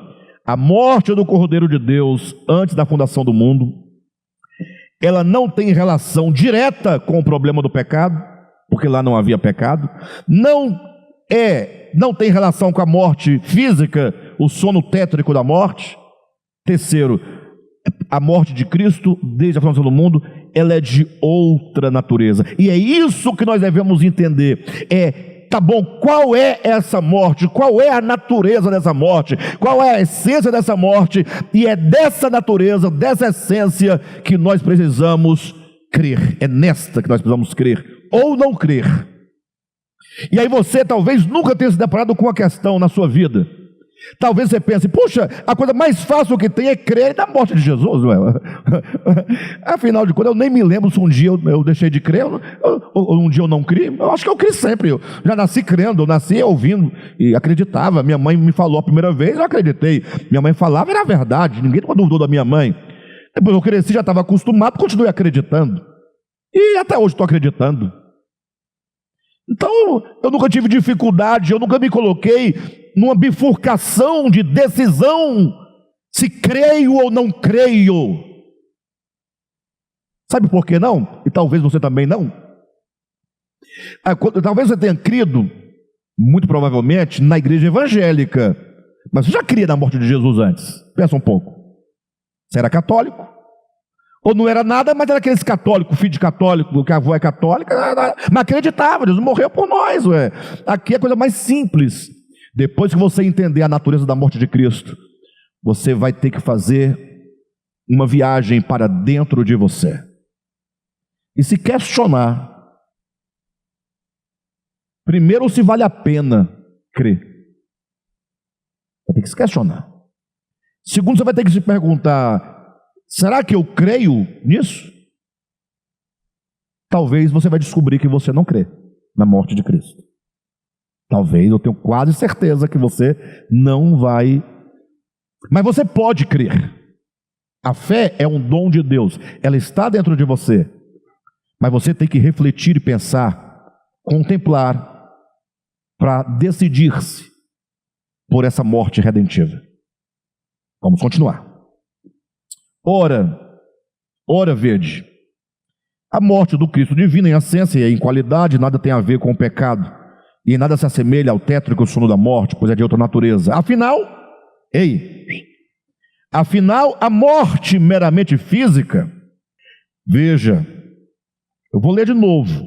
a morte do Cordeiro de Deus antes da fundação do mundo, ela não tem relação direta com o problema do pecado, porque lá não havia pecado, não tem relação com a morte física, o sono tétrico da morte. Terceiro, a morte de Cristo, desde a fundação do mundo, ela é de outra natureza. E é isso que nós devemos entender. É tá bom, qual é essa morte? Qual é a natureza dessa morte? Qual é a essência dessa morte? E é dessa natureza, dessa essência que nós precisamos crer. É nesta que nós precisamos crer, ou não crer. E aí você talvez nunca tenha se deparado com uma questão na sua vida. Talvez você pense, puxa, a coisa mais fácil que tem é crer na morte de Jesus. Afinal de contas, eu nem me lembro se um dia eu deixei de crer, ou um dia eu não criei. Eu acho que eu criei sempre. Eu já nasci crendo, eu nasci ouvindo e acreditava. Minha mãe me falou a primeira vez, eu acreditei. Minha mãe falava, era verdade, ninguém duvidou da minha mãe. Depois eu cresci, já estava acostumado, continuei acreditando. E até hoje estou acreditando. Então, eu nunca tive dificuldade, eu nunca me coloquei numa bifurcação de decisão, se creio ou não creio. Sabe por que não? E talvez você também não. Talvez você tenha crido, muito provavelmente, na igreja evangélica, mas você já cria na morte de Jesus antes. Pensa um pouco. Você era católico? Ou não era nada, mas era aqueles católicos, filho de católico, que a avó é católica, mas acreditava, Jesus morreu por nós. Aqui é a coisa mais simples. Depois que você entender a natureza da morte de Cristo, você vai ter que fazer uma viagem para dentro de você e se questionar. Primeiro, se vale a pena crer. Vai ter que se questionar. Segundo, você vai ter que se perguntar: será que eu creio nisso? Talvez você vai descobrir que você não crê na morte de Cristo. Talvez, eu tenho quase certeza que você não vai. Mas você pode crer. A fé é um dom de Deus. Ela está dentro de você. Mas você tem que refletir e pensar, contemplar, para decidir-se por essa morte redentiva. Vamos continuar. Ora, vede, a morte do Cristo divino em essência e em qualidade nada tem a ver com o pecado, e em nada se assemelha ao tétrico sono da morte, pois é de outra natureza. Afinal, a morte meramente física, veja, eu vou ler de novo.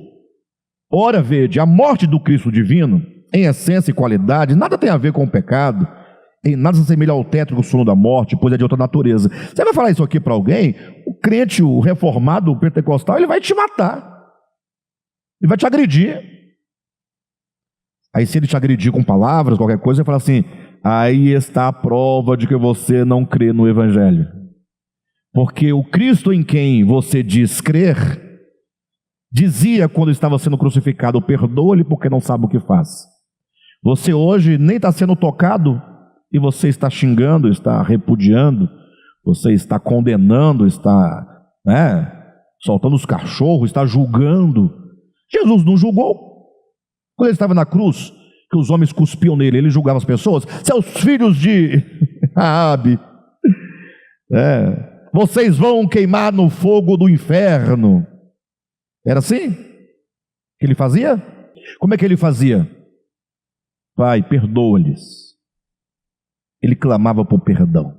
Ora, vede, a morte do Cristo divino em essência e qualidade nada tem a ver com o pecado, em nada se assemelha ao tétrico sono da morte, pois é de outra natureza. Você vai falar isso aqui para alguém, o crente, o reformado, o pentecostal, ele vai te matar. Ele vai te agredir. Aí se ele te agredir com palavras, qualquer coisa, você fala assim: aí está a prova de que você não crê no Evangelho. Porque o Cristo em quem você diz crer, dizia quando estava sendo crucificado: perdoa-lhe porque não sabe o que faz. Você hoje nem está sendo tocado, e você está xingando, está repudiando, você está condenando, está soltando os cachorros, está julgando. Jesus não julgou. Quando ele estava na cruz, que os homens cuspiam nele, ele julgava as pessoas: seus filhos de Raabe, vocês vão queimar no fogo do inferno. Era assim que ele fazia? Como é que ele fazia? Pai, perdoa-lhes. Ele clamava por perdão.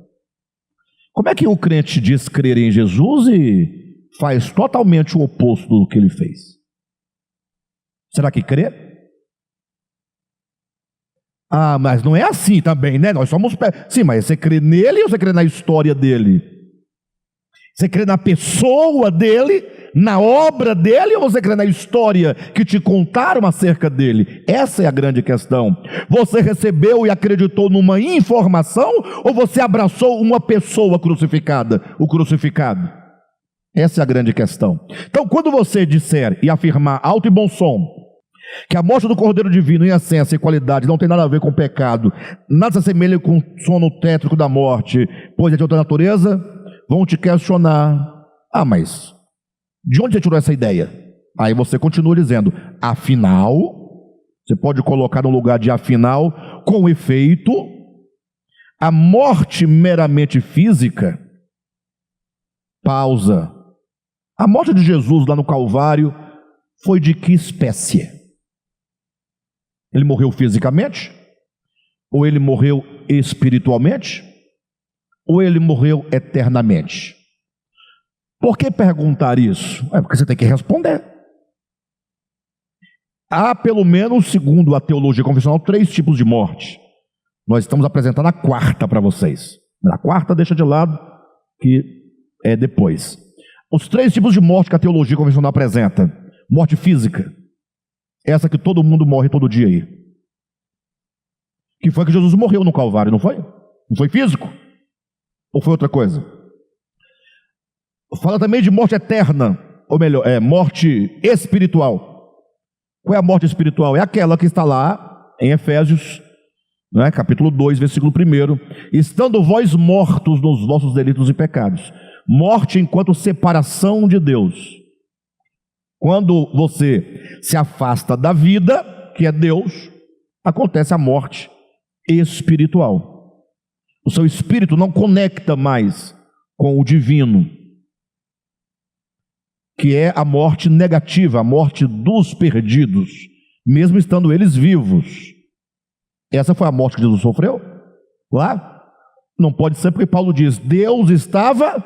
Como é que o crente diz crer em Jesus e faz totalmente o oposto do que ele fez? Será que crê? Ah, mas não é assim também, né? Nós somos... Sim, mas você crê nele ou você crê na história dele? Você crê na pessoa dele, na obra dele, ou você crê na história que te contaram acerca dele? Essa é a grande questão. Você recebeu e acreditou numa informação, ou você abraçou uma pessoa crucificada, o crucificado? Essa é a grande questão. Então, quando você disser e afirmar alto e bom som que a morte do Cordeiro Divino em essência e qualidade não tem nada a ver com o pecado, nada se assemelha com o sono tétrico da morte, pois é de outra natureza, vão te questionar: ah, mas de onde você tirou essa ideia? Aí você continua dizendo: afinal, você pode colocar no lugar de afinal, com efeito, a morte meramente física, pausa, a morte de Jesus lá no Calvário foi de que espécie? Ele morreu fisicamente? Ou ele morreu espiritualmente? Ou ele morreu eternamente? Por que perguntar isso? É porque você tem que responder. Há pelo menos, segundo a teologia confessional, 3 tipos de morte. Nós estamos apresentando a quarta para vocês. A quarta deixa de lado, que é depois. Os 3 tipos de morte que a teologia convencional apresenta. Morte física. Essa que todo mundo morre todo dia aí. Que foi que Jesus morreu no Calvário, não foi? Não foi físico? Ou foi outra coisa? Fala também de morte eterna, ou melhor, morte espiritual. Qual é a morte espiritual? É aquela que está lá em Efésios, né, capítulo 2, versículo 1. Estando vós mortos nos vossos delitos e pecados. Morte enquanto separação de Deus. Quando você se afasta da vida, que é Deus, acontece a morte espiritual. O seu espírito não conecta mais com o divino, que é a morte negativa, a morte dos perdidos, mesmo estando eles vivos. Essa foi a morte que Jesus sofreu lá? Não pode ser, porque Paulo diz: Deus estava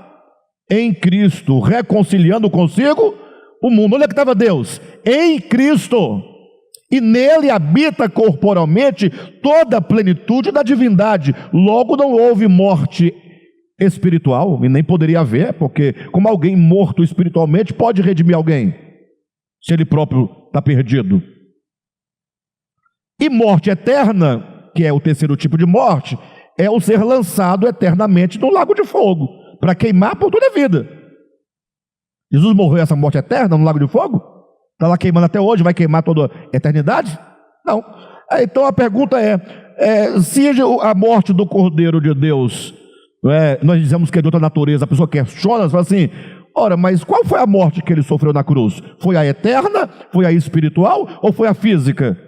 em Cristo, reconciliando consigo o mundo. Onde é que estava Deus? Em Cristo. E nele habita corporalmente toda a plenitude da divindade. Logo não houve morte espiritual, e nem poderia haver, porque como alguém morto espiritualmente pode redimir alguém, se ele próprio está perdido? E morte eterna, que é o terceiro tipo de morte, é o ser lançado eternamente no lago de fogo, para queimar por toda a vida. Jesus morreu essa morte eterna no lago de fogo? Está lá queimando até hoje, vai queimar toda a eternidade? Não. Então a pergunta se a morte do Cordeiro de Deus, nós dizemos que é de outra natureza, a pessoa questiona, fala assim: ora, mas qual foi a morte que ele sofreu na cruz? Foi a eterna? Foi a espiritual? Ou foi a física?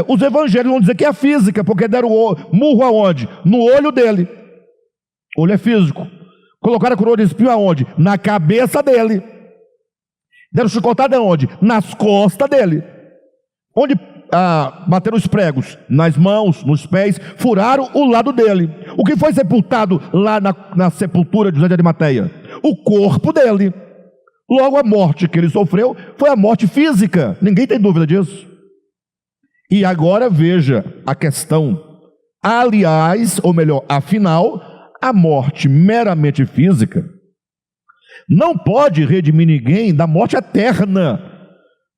Os evangelhos vão dizer que é a física, porque deram murro aonde? No olho dele. O olho é físico. Colocaram a coroa de espinho aonde? Na cabeça dele. Deram chicotada aonde? Nas costas dele. Onde bateram os pregos? Nas mãos, nos pés, furaram o lado dele. O que foi sepultado lá na sepultura de José de Arimateia? O corpo dele. Logo, a morte que ele sofreu foi a morte física. Ninguém tem dúvida disso. E agora veja a questão. Aliás, ou melhor, afinal, a morte meramente física não pode redimir ninguém da morte eterna,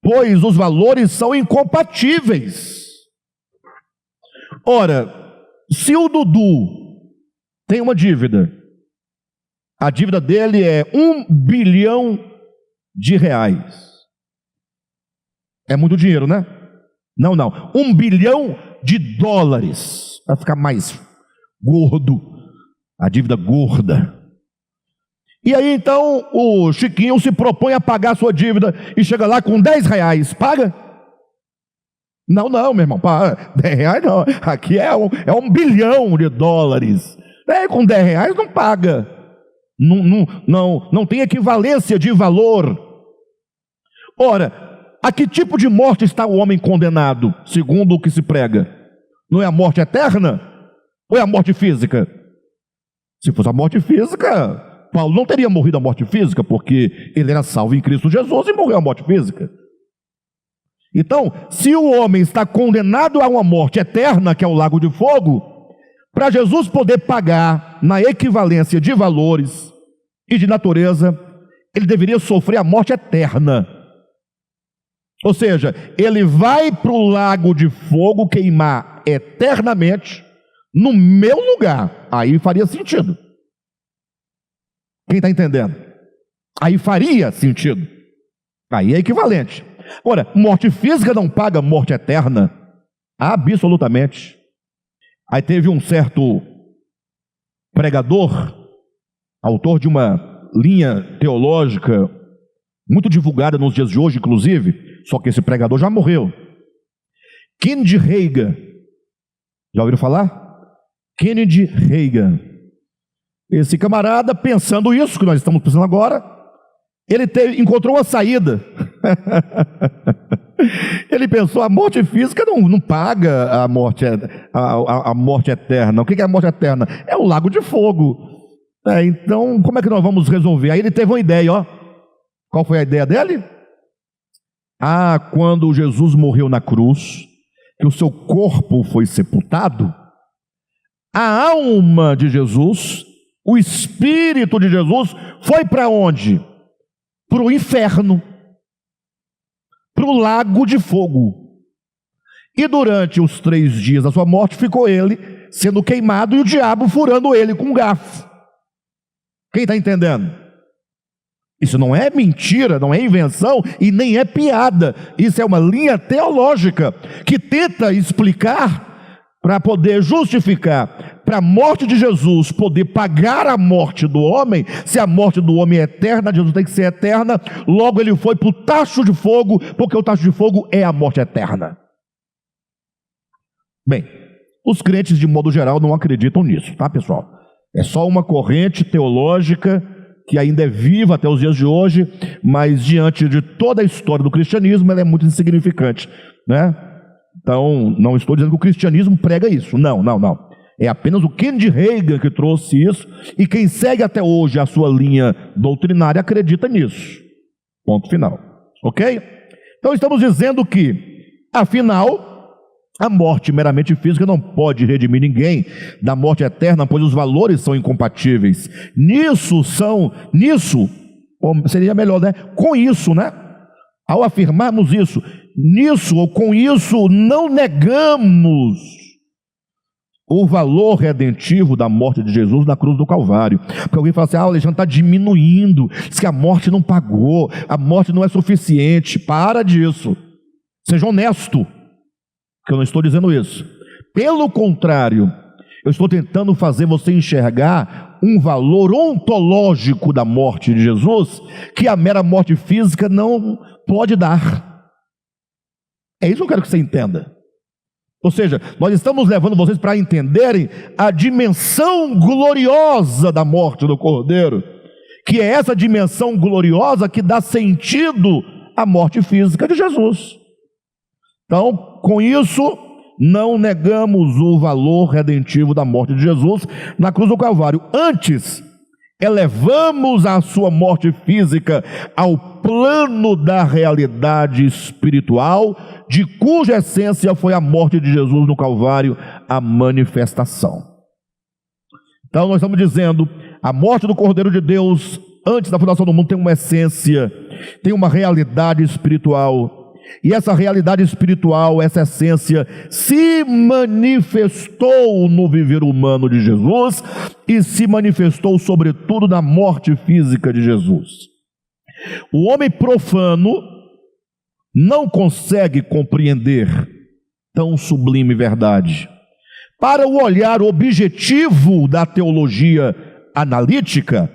pois os valores são incompatíveis. Ora, se o Dudu tem uma dívida, a dívida dele é R$1 bilhão. É muito dinheiro, né? Não, $1 bilhão. Vai ficar mais gordo, a dívida gorda. E aí então o Chiquinho se propõe a pagar a sua dívida e chega lá com R$10. Paga? Não, meu irmão, R$10 não. Aqui é $1 bilhão. Com R$10 não paga. Não tem equivalência de valor. Ora, a que tipo de morte está o homem condenado, segundo o que se prega? Não é a morte eterna? Ou é a morte física? Se fosse a morte física, Paulo não teria morrido a morte física, porque ele era salvo em Cristo Jesus e morreu a morte física. Então, se o homem está condenado a uma morte eterna, que é o lago de fogo, para Jesus poder pagar na equivalência de valores e de natureza, ele deveria sofrer a morte eterna. Ou seja, ele vai para o lago de fogo queimar eternamente no meu lugar. Aí faria sentido. Quem está entendendo? Aí faria sentido. Aí é equivalente. Agora, morte física não paga morte eterna? Absolutamente. Aí teve um certo pregador, autor de uma linha teológica muito divulgada nos dias de hoje, inclusive, só que esse pregador já morreu. Kennedy Reagan. Já ouviram falar? Kennedy Reagan. Esse camarada, pensando isso que nós estamos pensando agora, ele encontrou uma saída. Ele pensou: a morte física não paga a morte eterna. O que é a morte eterna? É o lago de fogo. Então, como é que nós vamos resolver? Aí ele teve uma ideia, ó. Qual foi a ideia dele? quando Jesus morreu na cruz, que o seu corpo foi sepultado, a alma de Jesus, o espírito de Jesus, foi para onde? Para o inferno, para o lago de fogo. E durante os 3 dias da sua morte, ficou ele sendo queimado e o diabo furando ele com um garfo. Quem está entendendo? Isso não é mentira, não é invenção e nem é piada. Isso é uma linha teológica que tenta explicar, para poder justificar, para a morte de Jesus poder pagar a morte do homem. Se a morte do homem é eterna, Jesus tem que ser eterna. Logo ele foi para o tacho de fogo, porque o tacho de fogo é a morte eterna. Bem, os crentes de modo geral não acreditam nisso, tá, pessoal? É só uma corrente teológica que ainda é viva até os dias de hoje, mas diante de toda a história do cristianismo, ela é muito insignificante, né? Então, não estou dizendo que o cristianismo prega isso, não. É apenas o Kennedy Reagan que trouxe isso, e quem segue até hoje a sua linha doutrinária acredita nisso. Ponto final, ok? Então estamos dizendo que, afinal, a morte meramente física não pode redimir ninguém da morte eterna, pois os valores são incompatíveis. Seria melhor, né? Com isso, né? Ao afirmarmos isso, com isso, não negamos o valor redentivo da morte de Jesus na cruz do Calvário. Porque alguém fala assim: Alexandre, está diminuindo, diz que a morte não pagou, a morte não é suficiente. Para disso, seja honesto, que eu não estou dizendo isso. Pelo contrário, eu estou tentando fazer você enxergar um valor ontológico da morte de Jesus que a mera morte física não pode dar. É isso que eu quero que você entenda. Ou seja, nós estamos levando vocês para entenderem a dimensão gloriosa da morte do Cordeiro, que é essa dimensão gloriosa que dá sentido à morte física de Jesus. Então, com isso, não negamos o valor redentivo da morte de Jesus na cruz do Calvário. Antes, elevamos a sua morte física ao plano da realidade espiritual, de cuja essência foi a morte de Jesus no Calvário, a manifestação. Então nós estamos dizendo, a morte do Cordeiro de Deus, antes da fundação do mundo, tem uma essência, tem uma realidade espiritual. E essa realidade espiritual, essa essência, se manifestou no viver humano de Jesus e se manifestou sobretudo na morte física de Jesus. O homem profano não consegue compreender tão sublime verdade. Para o olhar objetivo da teologia analítica,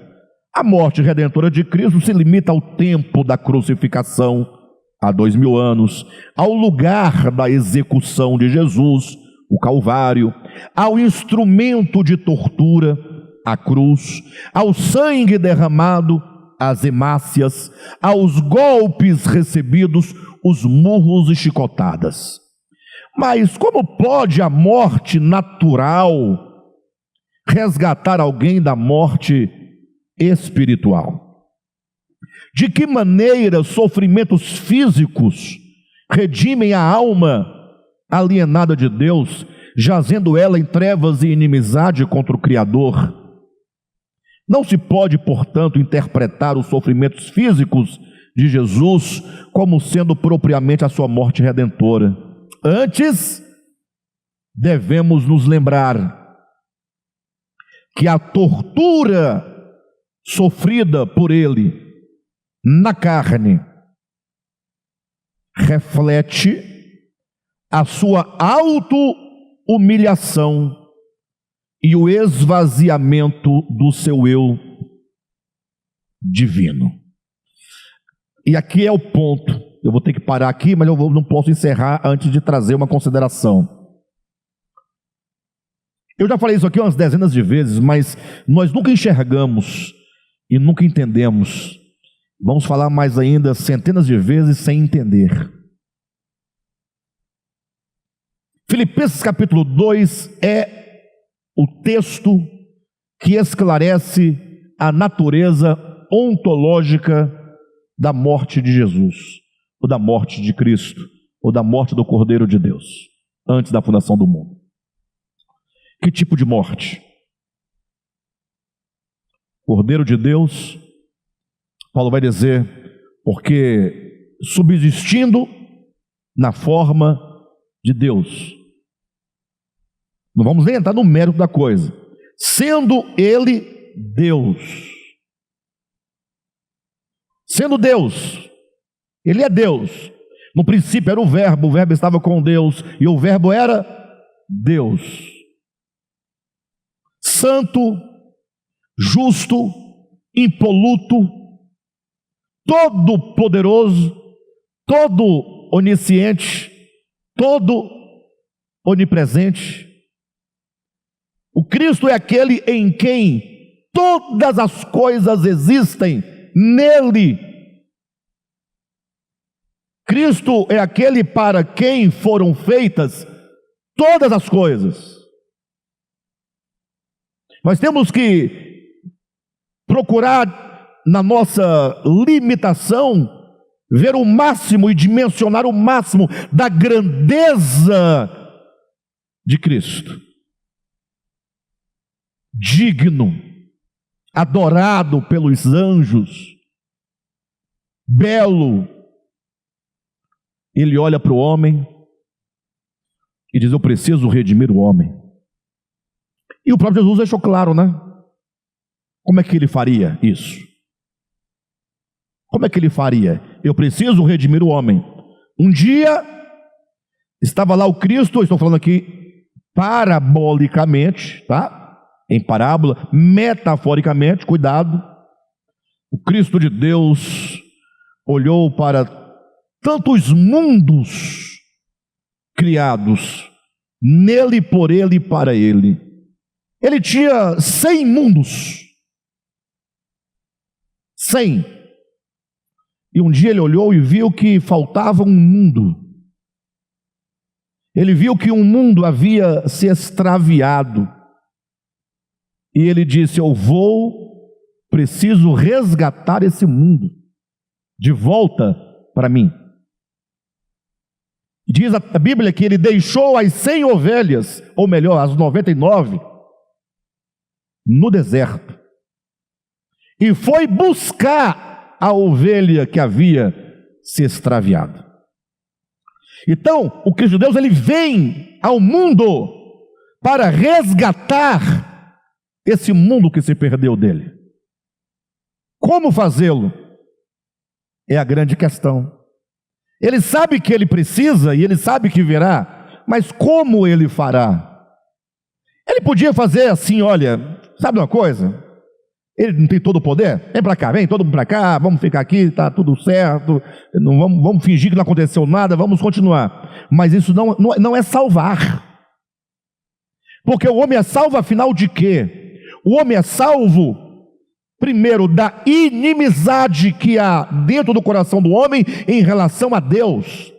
a morte redentora de Cristo se limita ao tempo da crucificação, há 2000 anos, ao lugar da execução de Jesus, o Calvário, ao instrumento de tortura, a cruz, ao sangue derramado, as hemácias, aos golpes recebidos, os murros e chicotadas. Mas como pode a morte natural resgatar alguém da morte espiritual? De que maneira sofrimentos físicos redimem a alma alienada de Deus, jazendo ela em trevas e inimizade contra o Criador? Não se pode, portanto, interpretar os sofrimentos físicos de Jesus como sendo propriamente a sua morte redentora. Antes, devemos nos lembrar que a tortura sofrida por ele na carne reflete a sua auto-humilhação e o esvaziamento do seu eu divino. E aqui é o ponto. Eu vou ter que parar aqui, mas não posso encerrar antes de trazer uma consideração. Eu já falei isso aqui umas dezenas de vezes, mas nós nunca enxergamos e nunca entendemos. Vamos falar mais ainda centenas de vezes sem entender. Filipenses capítulo 2 é o texto que esclarece a natureza ontológica da morte de Jesus. ou da morte de Cristo, ou da morte do Cordeiro de Deus, antes da fundação do mundo? Que tipo de morte? Cordeiro de Deus, Paulo vai dizer, porque subsistindo na forma de Deus. Não vamos nem entrar no mérito da coisa. Sendo ele Deus. Sendo Deus. Ele é Deus. No princípio era o verbo estava com Deus, e o verbo era Deus. Santo, justo, impoluto, todo poderoso, todo onisciente, todo onipresente. O Cristo é aquele em quem todas as coisas existem, nele. Cristo é aquele para quem foram feitas todas as coisas. Nós temos que procurar, na nossa limitação, ver o máximo e dimensionar o máximo da grandeza de Cristo. Digno, adorado pelos anjos, belo. Ele olha para o homem e diz: eu preciso redimir o homem. E o próprio Jesus deixou claro, né? Como é que ele faria isso? Como é que ele faria? Eu preciso redimir o homem. Um dia, estava lá o Cristo, estou falando aqui parabolicamente, tá? Em parábola, metaforicamente, cuidado. O Cristo de Deus olhou para tantos mundos criados, nele, por ele e para ele. Ele tinha 100 mundos. 100. E um dia ele olhou e viu que faltava um mundo. Ele viu que um mundo havia se extraviado. E ele disse: eu preciso resgatar esse mundo de volta para mim. Diz a Bíblia que ele deixou as 100 ovelhas, ou melhor, as 99, no deserto. E foi buscar a ovelha que havia se extraviado. Então, o Cristo de Deus, ele vem ao mundo para resgatar esse mundo que se perdeu dele. Como fazê-lo? É a grande questão. Ele sabe que ele precisa e ele sabe que virá, mas como ele fará? Ele podia fazer assim, olha, sabe uma coisa? Ele não tem todo o poder? Vem para cá, vem todo mundo para cá, vamos ficar aqui, está tudo certo, não vamos fingir que não aconteceu nada, vamos continuar. Mas isso não é salvar. Porque o homem é salvo afinal de quê? O homem é salvo, primeiro, da inimizade que há dentro do coração do homem em relação a Deus.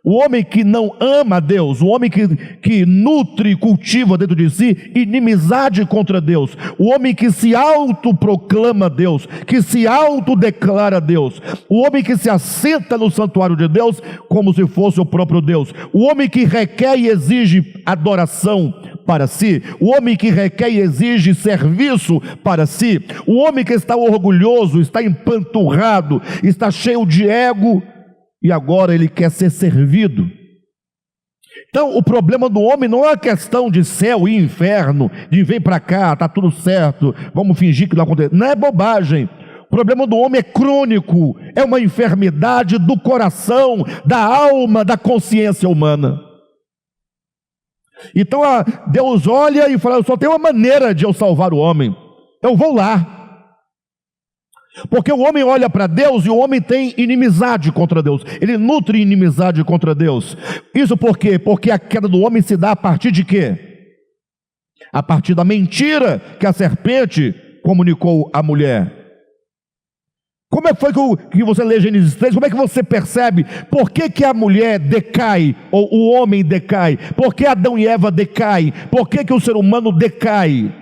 O homem que não ama a Deus, o homem que nutre e cultiva dentro de si inimizade contra Deus, o homem que se autoproclama Deus, que se autodeclara Deus, o homem que se assenta no santuário de Deus como se fosse o próprio Deus, o homem que requer e exige adoração para si, o homem que requer e exige serviço para si, o homem que está orgulhoso, está empanturrado, está cheio de ego, e agora ele quer ser servido. Então o problema do homem não é uma questão de céu e inferno, de vem para cá, está tudo certo, vamos fingir que não acontece. Não é bobagem. O problema do homem é crônico, é uma enfermidade do coração, da alma, da consciência humana. Então Deus olha e fala: só tem uma maneira de eu salvar o homem, eu vou lá. Porque o homem olha para Deus e o homem tem inimizade contra Deus, ele nutre inimizade contra Deus. Isso por quê? Porque a queda do homem se dá a partir de quê? A partir da mentira que a serpente comunicou à mulher. Como é que foi que você lê Gênesis 3? Como é que você percebe por que a mulher decai, ou o homem decai? Por que Adão e Eva decaem? Por que o ser humano decai?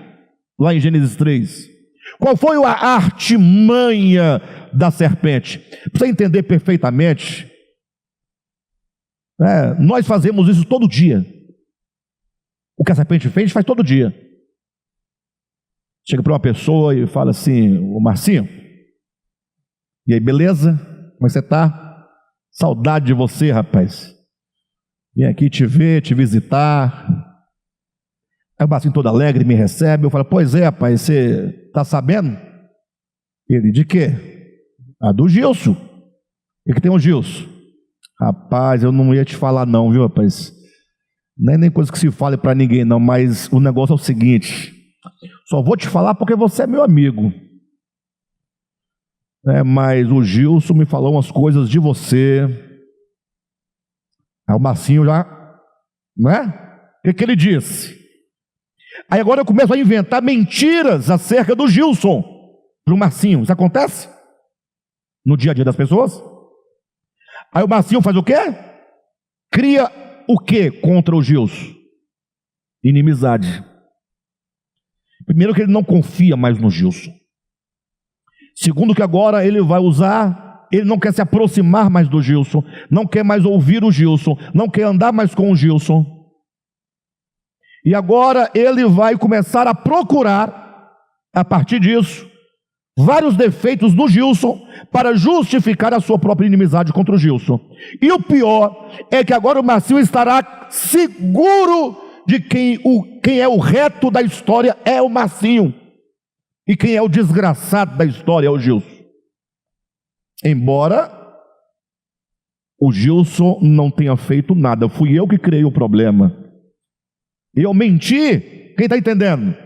Lá em Gênesis 3. Qual foi a artimanha da serpente? Para você entender perfeitamente, Nós fazemos isso todo dia. O que a serpente fez, a gente faz todo dia. Chega para uma pessoa e fala assim: ô Marcinho, e aí, beleza? Como é que você está? Saudade de você, rapaz. Vim aqui te ver, te visitar. Aí o Marcinho todo alegre me recebe. Eu falo: pois é, rapaz, você está sabendo? Ele: de quê? Do Gilson. O que tem o Gilson? Rapaz, eu não ia te falar não, viu, rapaz? Não é nem coisa que se fale para ninguém não, mas o negócio é o seguinte: só vou te falar porque você é meu amigo. Mas o Gilson me falou umas coisas de você. Aí o Marcinho já, O que ele disse? Aí agora eu começo a inventar mentiras acerca do Gilson para o Marcinho. Isso acontece no dia a dia das pessoas? Aí o Marcinho faz o quê? Cria o quê contra o Gilson? Inimizade. Primeiro, que ele não confia mais no Gilson. Segundo, que agora ele vai usar, ele não quer se aproximar mais do Gilson, não quer mais ouvir o Gilson, não quer andar mais com o Gilson. E agora ele vai começar a procurar, a partir disso, vários defeitos no Gilson para justificar a sua própria inimizade contra o Gilson. E o pior é que agora o Marcinho estará seguro de quem é o reto da história é o Marcinho, e quem é o desgraçado da história é o Gilson. Embora o Gilson não tenha feito nada, fui eu que criei o problema. Eu menti, quem está entendendo?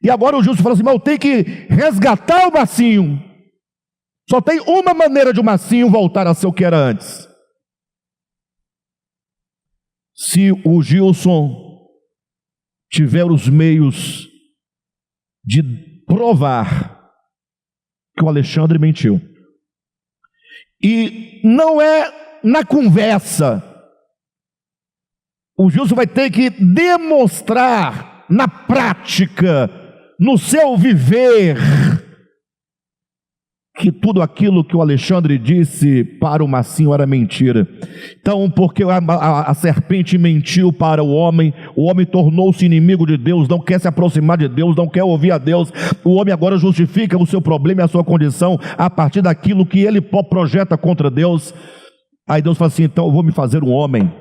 E agora o Gilson fala assim: mas eu tenho que resgatar o Marcinho. Só tem uma maneira de o Marcinho voltar a ser o que era antes: se o Gilson tiver os meios de provar que o Alexandre mentiu. E não é na conversa. O Gilson vai ter que demonstrar na prática, no seu viver, que tudo aquilo que o Alexandre disse para o Marcinho era mentira. Então, porque a serpente mentiu para o homem tornou-se inimigo de Deus, não quer se aproximar de Deus, não quer ouvir a Deus. O homem agora justifica o seu problema e a sua condição a partir daquilo que ele projeta contra Deus. Aí Deus fala assim: então eu vou me fazer um homem,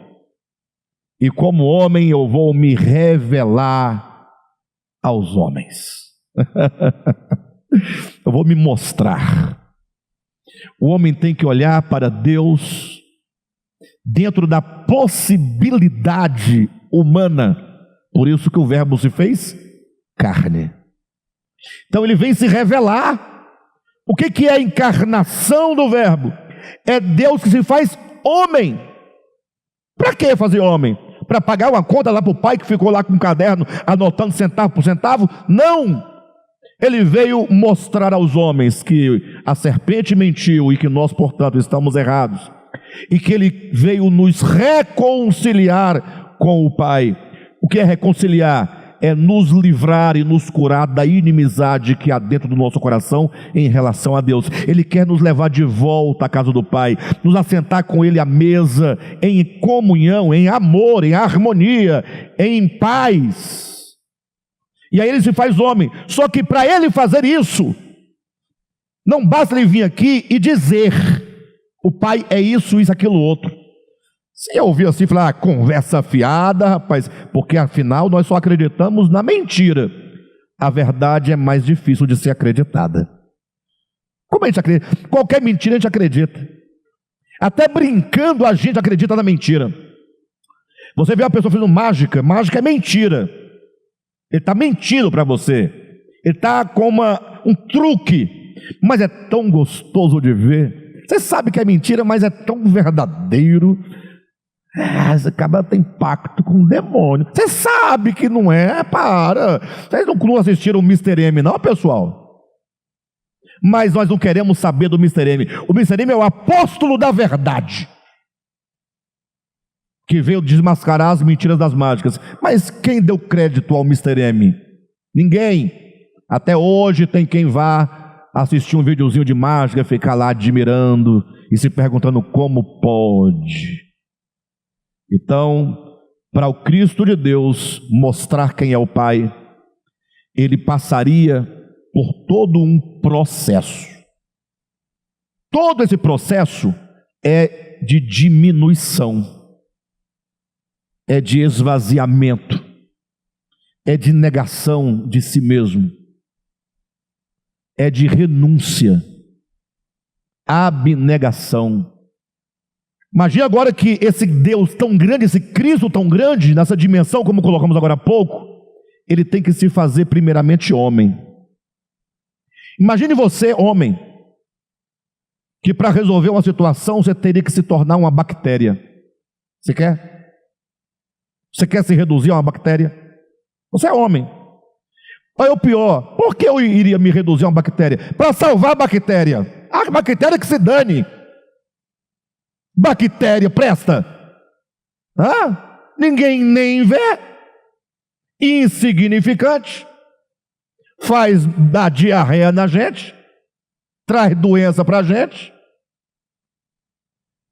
e como homem eu vou me revelar aos homens. Eu vou me mostrar. O homem tem que olhar para Deus dentro da possibilidade humana. Por isso que o Verbo se fez carne. Então ele vem se revelar. O que é a encarnação do Verbo? É Deus que se faz homem. Para que fazer homem? Para pagar uma conta lá para o pai que ficou lá com um caderno anotando centavo por centavo? Não! Ele veio mostrar aos homens que a serpente mentiu e que nós, portanto, estamos errados, e que ele veio nos reconciliar com o Pai. O que é reconciliar? É nos livrar e nos curar da inimizade que há dentro do nosso coração em relação a Deus. Ele quer nos levar de volta à casa do Pai, nos assentar com Ele à mesa, em comunhão, em amor, em harmonia, em paz. E aí ele se faz homem. Só que para ele fazer isso, não basta ele vir aqui e dizer: o Pai é isso, isso, aquilo, outro. Se eu ouvir assim, falar: conversa fiada, rapaz, porque afinal nós só acreditamos na mentira. A verdade é mais difícil de ser acreditada. Como a gente acredita? Qualquer mentira a gente acredita. Até brincando a gente acredita na mentira. Você vê uma pessoa fazendo mágica, mágica é mentira. Ele está mentindo para você. Ele está com um truque. Mas é tão gostoso de ver. Você sabe que é mentira, mas é tão verdadeiro. Você acaba tendo pacto com o demônio. Você sabe que não é. Para. Vocês não assistiram o Mr. M, não, pessoal? Mas nós não queremos saber do Mr. M. O Mr. M é o apóstolo da verdade, que veio desmascarar as mentiras das mágicas. Mas quem deu crédito ao Mr. M? Ninguém. Até hoje tem quem vá assistir um videozinho de mágica, ficar lá admirando e se perguntando como pode. Então, para o Cristo de Deus mostrar quem é o Pai, ele passaria por todo um processo. Todo esse processo é de diminuição, é de esvaziamento, é de negação de si mesmo, é de renúncia, abnegação. Imagina agora que esse Deus tão grande, esse Cristo tão grande, nessa dimensão, como colocamos agora há pouco, ele tem que se fazer primeiramente homem. Imagine você, homem, que para resolver uma situação você teria que se tornar uma bactéria. Você quer? Você quer se reduzir a uma bactéria? Você é homem. Aí o pior, por que eu iria me reduzir a uma bactéria? Para salvar a bactéria. A bactéria que se dane. Bactéria presta? Ninguém nem vê. Insignificante. Faz dar diarreia na gente. Traz doença para a gente.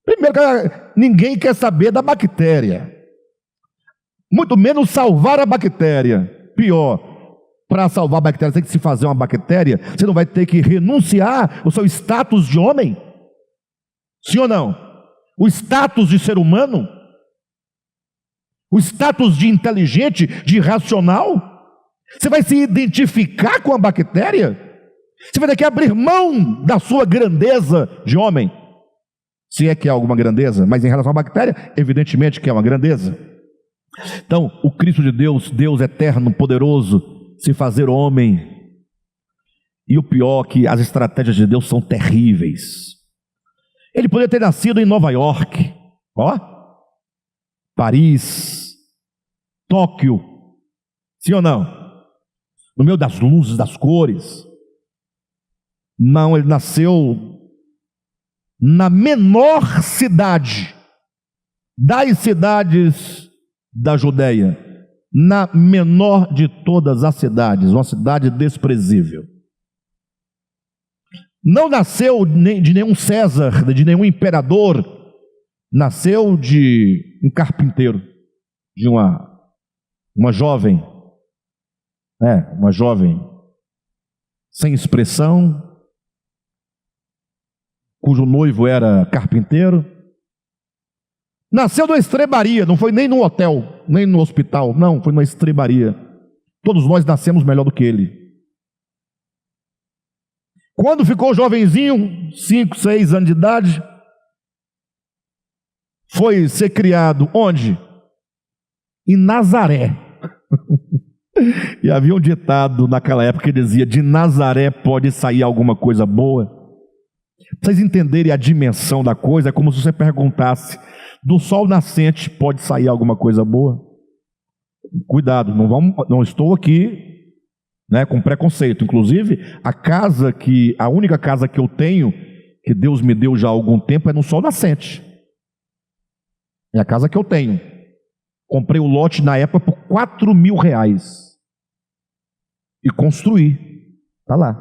Primeiro, ninguém quer saber da bactéria. Muito menos salvar a bactéria. Pior, para salvar a bactéria, você tem que se fazer uma bactéria. Você não vai ter que renunciar ao seu status de homem? Sim ou não? O status de ser humano? O status de inteligente, de racional? Você vai se identificar com a bactéria? Você vai ter que abrir mão da sua grandeza de homem? Se é que é alguma grandeza, mas em relação à bactéria, evidentemente que é uma grandeza. Então, o Cristo de Deus, Deus eterno, poderoso, se fazer homem. E o pior é que as estratégias de Deus são terríveis. Ele poderia ter nascido em Nova York, Paris, Tóquio, sim ou não? No meio das luzes, das cores. Não, ele nasceu na menor cidade das cidades da Judeia, na menor de todas as cidades, uma cidade desprezível. Não nasceu de nenhum César, de nenhum imperador, nasceu de um carpinteiro, de uma jovem, uma jovem sem expressão, cujo noivo era carpinteiro. Nasceu numa estrebaria, não foi nem no hotel, nem no hospital, não, foi numa estrebaria. Todos nós nascemos melhor do que ele. Quando ficou jovenzinho, 5, 6 anos de idade, foi ser criado onde? Em Nazaré. E havia um ditado naquela época que dizia: de Nazaré pode sair alguma coisa boa. Para vocês entenderem a dimensão da coisa, é como se você perguntasse: do sol nascente pode sair alguma coisa boa? Cuidado, não estou aqui com preconceito. Inclusive, a única casa que eu tenho, que Deus me deu já há algum tempo, é no sol nascente. É a casa que eu tenho. Comprei o lote na época por R$4.000 e construí. Está lá.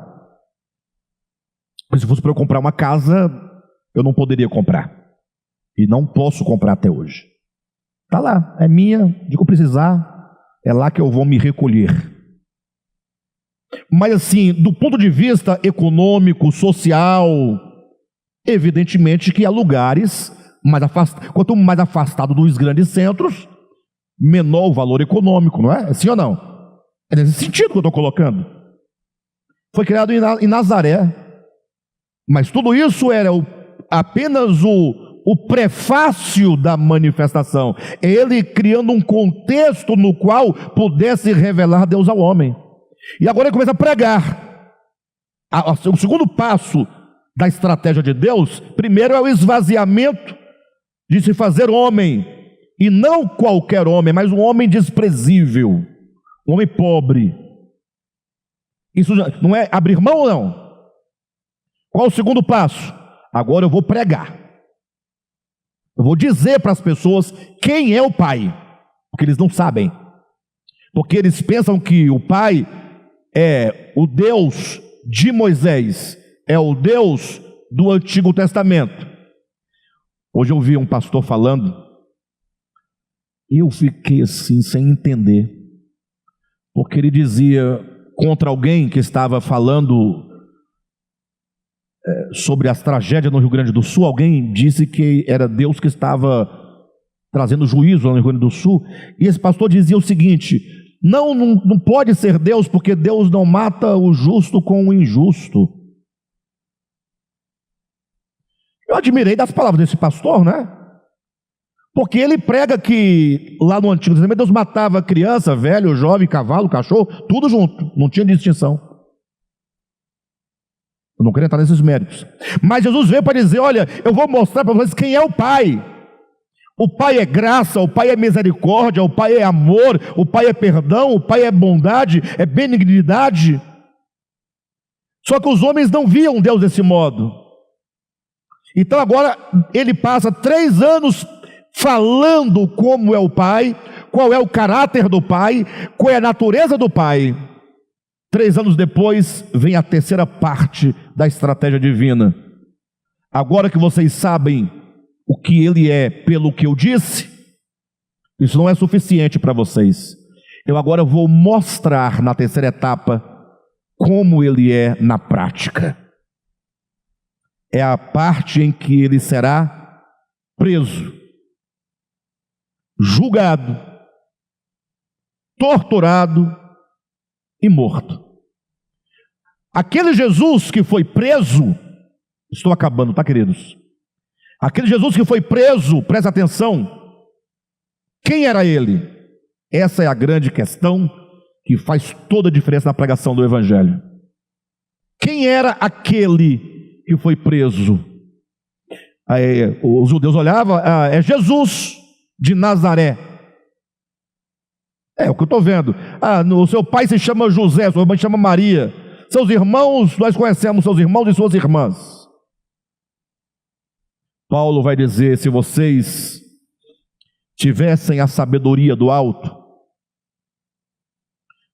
Porque se fosse para eu comprar uma casa, eu não poderia comprar. E não posso comprar até hoje. Está lá, é minha, de que eu precisar, é lá que eu vou me recolher. Mas assim, do ponto de vista econômico, social, evidentemente que há lugares mais afastados. Quanto mais afastado dos grandes centros, menor o valor econômico, não é? Sim ou não? É nesse sentido que eu estou colocando. Foi criado em Nazaré. Mas tudo isso era apenas o prefácio da manifestação. É ele criando um contexto no qual pudesse revelar Deus ao homem. E agora ele começa a pregar. O segundo passo da estratégia de Deus, primeiro é o esvaziamento de se fazer homem. E não qualquer homem, mas um homem desprezível, um homem pobre. Isso não é abrir mão ou não? Qual o segundo passo? Agora eu vou pregar. Eu vou dizer para as pessoas quem é o Pai, porque eles não sabem. Porque eles pensam que o Pai é o Deus de Moisés, é o Deus do Antigo Testamento. Hoje eu vi um pastor falando, e eu fiquei assim, sem entender, porque ele dizia contra alguém que estava falando sobre as tragédias no Rio Grande do Sul. Alguém disse que era Deus que estava trazendo juízo no Rio Grande do Sul, e esse pastor dizia o seguinte: não pode ser Deus, porque Deus não mata o justo com o injusto. Eu admirei das palavras desse pastor, né? Porque ele prega que lá no Antigo Testamento Deus matava criança, velho, jovem, cavalo, cachorro, tudo junto, não tinha distinção. Eu não quero entrar nesses méritos, mas Jesus veio para dizer: olha, eu vou mostrar para vocês quem é o Pai. O Pai é graça, o Pai é misericórdia, o Pai é amor, o Pai é perdão, o Pai é bondade, é benignidade. Só que os homens não viam Deus desse modo. Então agora ele passa 3 anos falando como é o Pai, qual é o caráter do Pai, qual é a natureza do Pai. 3 anos depois vem a terceira parte da estratégia divina. Agora que vocês sabem o que Ele é pelo que eu disse, isso não é suficiente para vocês. Eu agora vou mostrar na terceira etapa como Ele é na prática. É a parte em que Ele será preso, julgado, torturado e morto. Aquele Jesus que foi preso, estou acabando, tá, queridos? Aquele Jesus que foi preso, presta atenção, quem era ele? Essa é a grande questão que faz toda a diferença na pregação do Evangelho. Quem era aquele que foi preso? Aí, os judeus olhavam, é Jesus de Nazaré. É o que eu estou vendo. O seu pai se chama José, sua mãe se chama Maria. Seus irmãos, nós conhecemos seus irmãos e suas irmãs. Paulo vai dizer: se vocês tivessem a sabedoria do alto,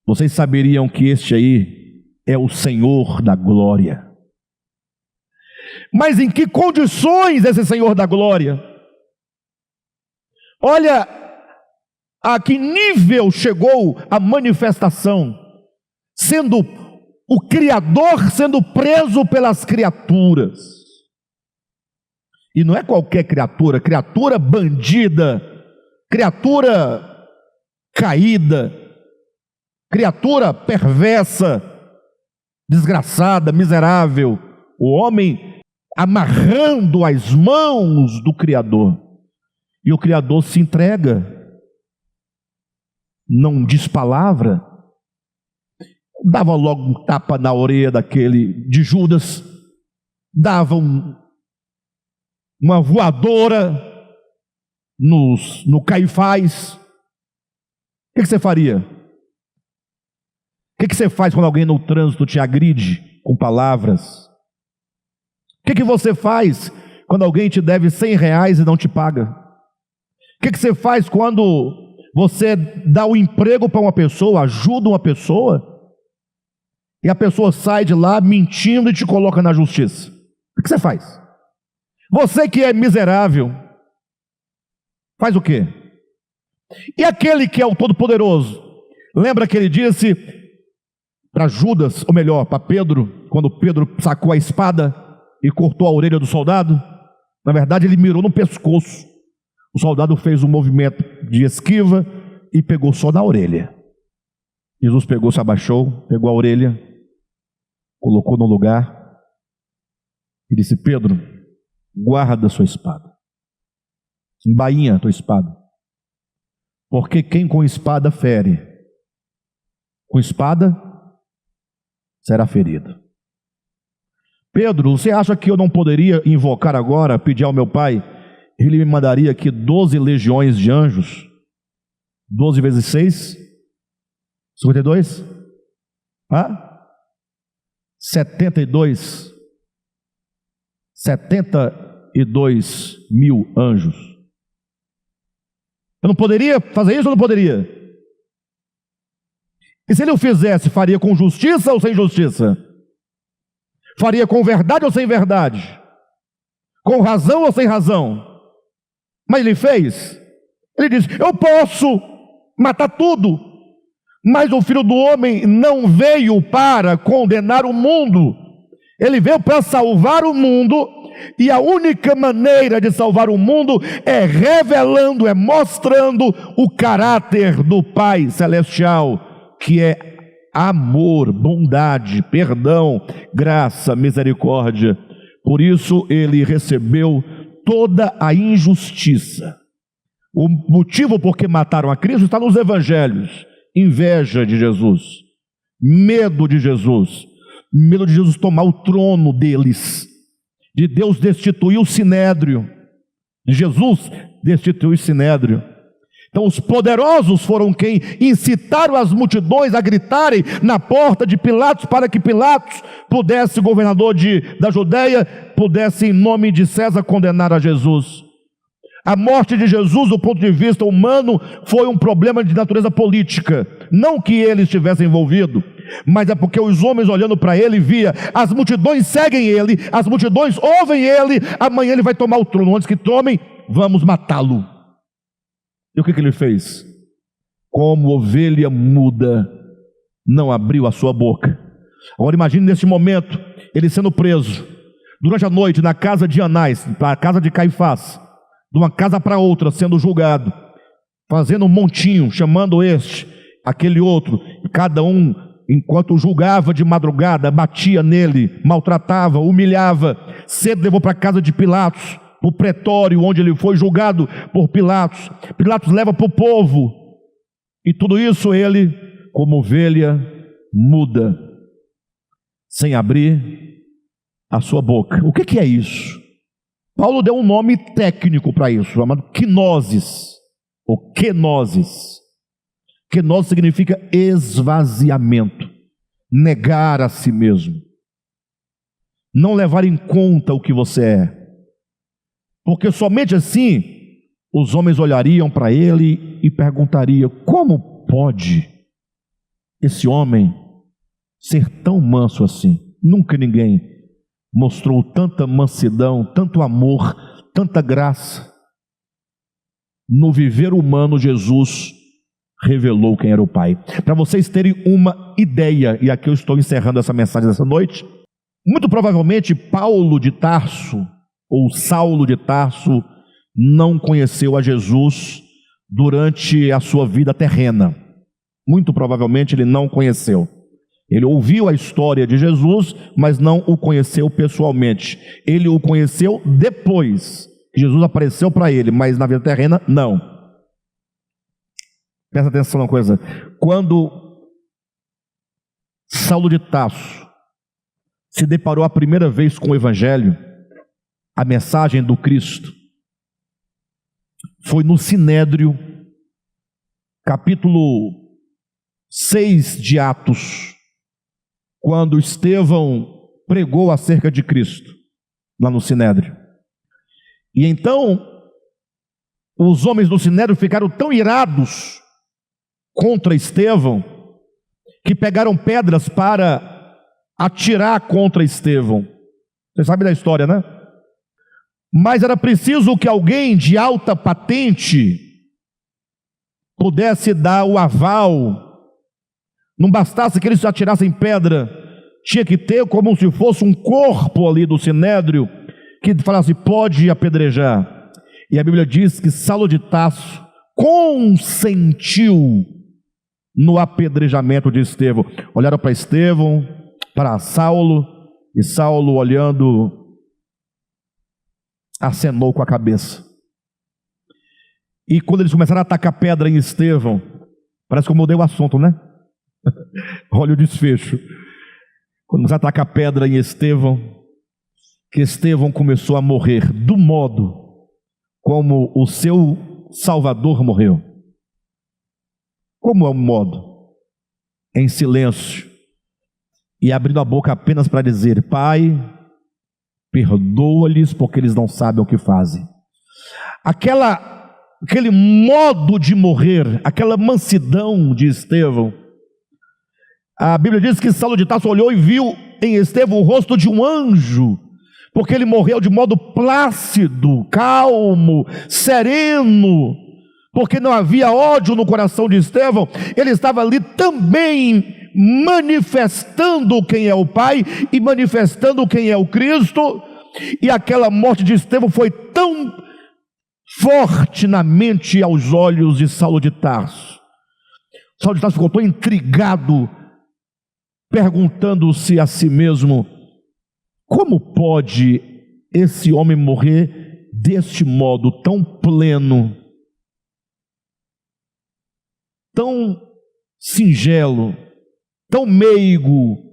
vocês saberiam que este aí é o Senhor da glória. Mas em que condições esse Senhor da glória? Olha a que nível chegou a manifestação, sendo o Criador sendo preso pelas criaturas. E não é qualquer criatura, criatura bandida, criatura caída, criatura perversa, desgraçada, miserável. O homem amarrando as mãos do Criador. E o Criador se entrega, não diz palavra, dava logo um tapa na orelha daquele de Judas, dava uma voadora no Caifás. O que você faria? O que você faz quando alguém no trânsito te agride com palavras? O que você faz quando alguém te deve R$100 e não te paga? O que você faz quando você dá o emprego para uma pessoa, ajuda uma pessoa, e a pessoa sai de lá mentindo e te coloca na justiça? O que você faz? Você que é miserável, faz o quê? E aquele que é o Todo-Poderoso? Lembra que ele disse para Judas, ou melhor, para Pedro, quando Pedro sacou a espada e cortou a orelha do soldado? Na verdade, ele mirou no pescoço. O soldado fez um movimento de esquiva e pegou só na orelha. Jesus pegou, se abaixou, pegou a orelha, colocou no lugar e disse: Pedro, guarda a sua espada, embainha a tua espada, porque quem com espada fere, com espada será ferido. Pedro, você acha que eu não poderia invocar agora, pedir ao meu Pai, Ele me mandaria aqui 12 legiões de anjos? 12 vezes 6? 52? 72 mil anjos. Eu não poderia fazer isso ou não poderia? E se ele o fizesse, faria com justiça ou sem justiça? Faria com verdade ou sem verdade? Com razão ou sem razão? Mas ele fez. Ele disse: eu posso matar tudo, mas o Filho do Homem não veio para condenar o mundo. Ele veio para salvar o mundo, e a única maneira de salvar o mundo é revelando, é mostrando o caráter do Pai Celestial, que é amor, bondade, perdão, graça, misericórdia. Por isso ele recebeu toda a injustiça. O motivo por que mataram a Cristo está nos evangelhos: inveja de Jesus, medo de Jesus tomar o trono deles, de Deus destituir o sinédrio, de Jesus destituir o sinédrio. Então os poderosos foram quem incitaram as multidões a gritarem na porta de Pilatos, para que Pilatos pudesse, governador da Judeia, pudesse em nome de César condenar a Jesus. A morte de Jesus, do ponto de vista humano, foi um problema de natureza política. Não que ele estivesse envolvido, mas é porque os homens, olhando para ele, via: as multidões seguem ele, as multidões ouvem ele, amanhã ele vai tomar o trono, antes que tomem, vamos matá-lo. E o que ele fez? Como ovelha muda, não abriu a sua boca. Agora imagine nesse momento, ele sendo preso, durante a noite, na casa de Anás, na casa de Caifás, de uma casa para outra, sendo julgado, fazendo um montinho, chamando este, aquele outro, e cada um, enquanto julgava de madrugada, batia nele, maltratava, humilhava. Cedo levou para a casa de Pilatos, o pretório onde ele foi julgado por Pilatos. Pilatos leva para o povo, e tudo isso ele, como ovelha muda, sem abrir a sua boca. O que é isso? Paulo deu um nome técnico para isso, chamado quinosis, ou quenosis. Quenosis significa esvaziamento, negar a si mesmo, não levar em conta o que você é, porque somente assim os homens olhariam para ele e perguntariam: como pode esse homem ser tão manso assim? Nunca ninguém mostrou tanta mansidão, tanto amor, tanta graça. No viver humano, Jesus revelou quem era o Pai. Para vocês terem uma ideia, e aqui eu estou encerrando essa mensagem dessa noite, muito provavelmente Paulo de Tarso, ou Saulo de Tarso, não conheceu a Jesus durante a sua vida terrena. Muito provavelmente ele não conheceu. Ele ouviu a história de Jesus, mas não o conheceu pessoalmente. Ele o conheceu depois que Jesus apareceu para ele, mas na vida terrena, não. Presta atenção numa coisa: quando Saulo de Tarso se deparou a primeira vez com o Evangelho, a mensagem do Cristo, foi no Sinédrio, capítulo 6 de Atos, quando Estevão pregou acerca de Cristo, lá no Sinédrio. E então, os homens do Sinédrio ficaram tão irados contra Estevão, que pegaram pedras para atirar contra Estevão. Você sabe da história, né? Mas era preciso que alguém de alta patente pudesse dar o aval. Não bastasse que eles atirassem pedra, tinha que ter como se fosse um corpo ali do Sinédrio que falasse: pode apedrejar. E a Bíblia diz que Saulo de Tarso consentiu no apedrejamento de Estevão. Olharam para Estevão, para Saulo, e Saulo, olhando, acenou com a cabeça. E quando eles começaram a atacar pedra em Estevão, parece que eu mudei o assunto, né? Olha o desfecho. Quando começaram a atacar pedra em Estevão, que Estevão começou a morrer do modo como o seu Salvador morreu. Como é o modo? Em silêncio, e abrindo a boca apenas para dizer: Pai, perdoa-lhes, porque eles não sabem o que fazem. Aquele modo de morrer, aquela mansidão de Estevão. A Bíblia diz que Saulo de Tarso olhou e viu em Estevão o rosto de um anjo, porque ele morreu de modo plácido, calmo, sereno, porque não havia ódio no coração de Estevão. Ele estava ali também manifestando quem é o Pai e manifestando quem é o Cristo. E aquela morte de Estevão foi tão forte na mente e aos olhos de Saulo de Tarso. Saulo de Tarso ficou tão intrigado, perguntando-se a si mesmo: como pode esse homem morrer deste modo tão pleno, tão singelo, tão meigo?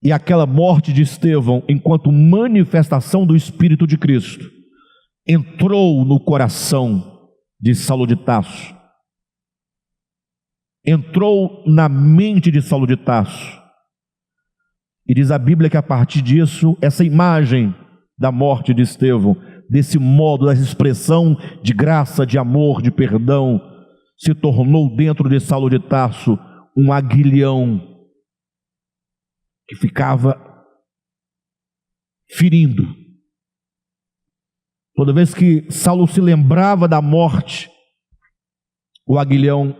E aquela morte de Estevão, enquanto manifestação do Espírito de Cristo, entrou no coração de Saulo de Tarso, entrou na mente de Saulo de Tarso. E diz a Bíblia que a partir disso, essa imagem da morte de Estevão, desse modo, dessa expressão de graça, de amor, de perdão, se tornou dentro de Saulo de Tarso um aguilhão que ficava ferindo. Toda vez que Saulo se lembrava da morte, o aguilhão.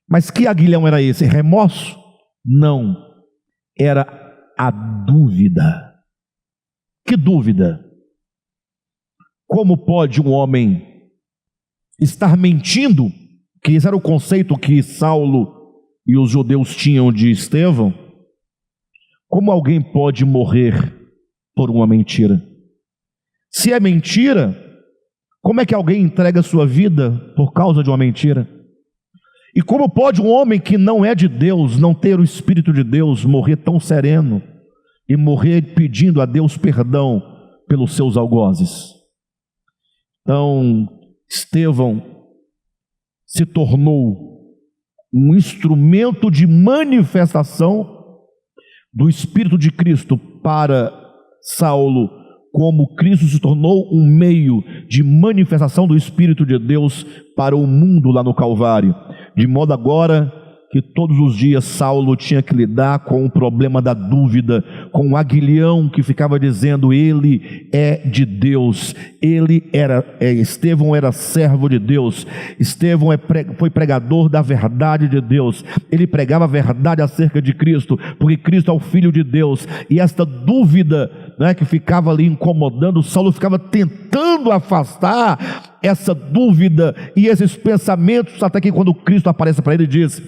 Mas que aguilhão era esse? Remorso? Não. Era a dúvida. Que dúvida? Como pode um homem estar mentindo? Que esse era o conceito que Saulo e os judeus tinham de Estevão. Como alguém pode morrer por uma mentira? Se é mentira, como é que alguém entrega sua vida por causa de uma mentira? E como pode um homem que não é de Deus, não ter o Espírito de Deus, morrer tão sereno e morrer pedindo a Deus perdão pelos seus algozes? Então, Estevão se tornou um instrumento de manifestação do Espírito de Cristo para Saulo, como Cristo se tornou um meio de manifestação do Espírito de Deus para o mundo lá no Calvário. De modo agora que todos os dias Saulo tinha que lidar com o problema da dúvida, com um aguilhão que ficava dizendo: ele é de Deus, Estevão era servo de Deus, Estevão foi pregador da verdade de Deus, ele pregava a verdade acerca de Cristo, porque Cristo é o Filho de Deus. E esta dúvida, que ficava ali incomodando, Saulo ficava tentando afastar essa dúvida e esses pensamentos, até que quando Cristo aparece para ele, diz: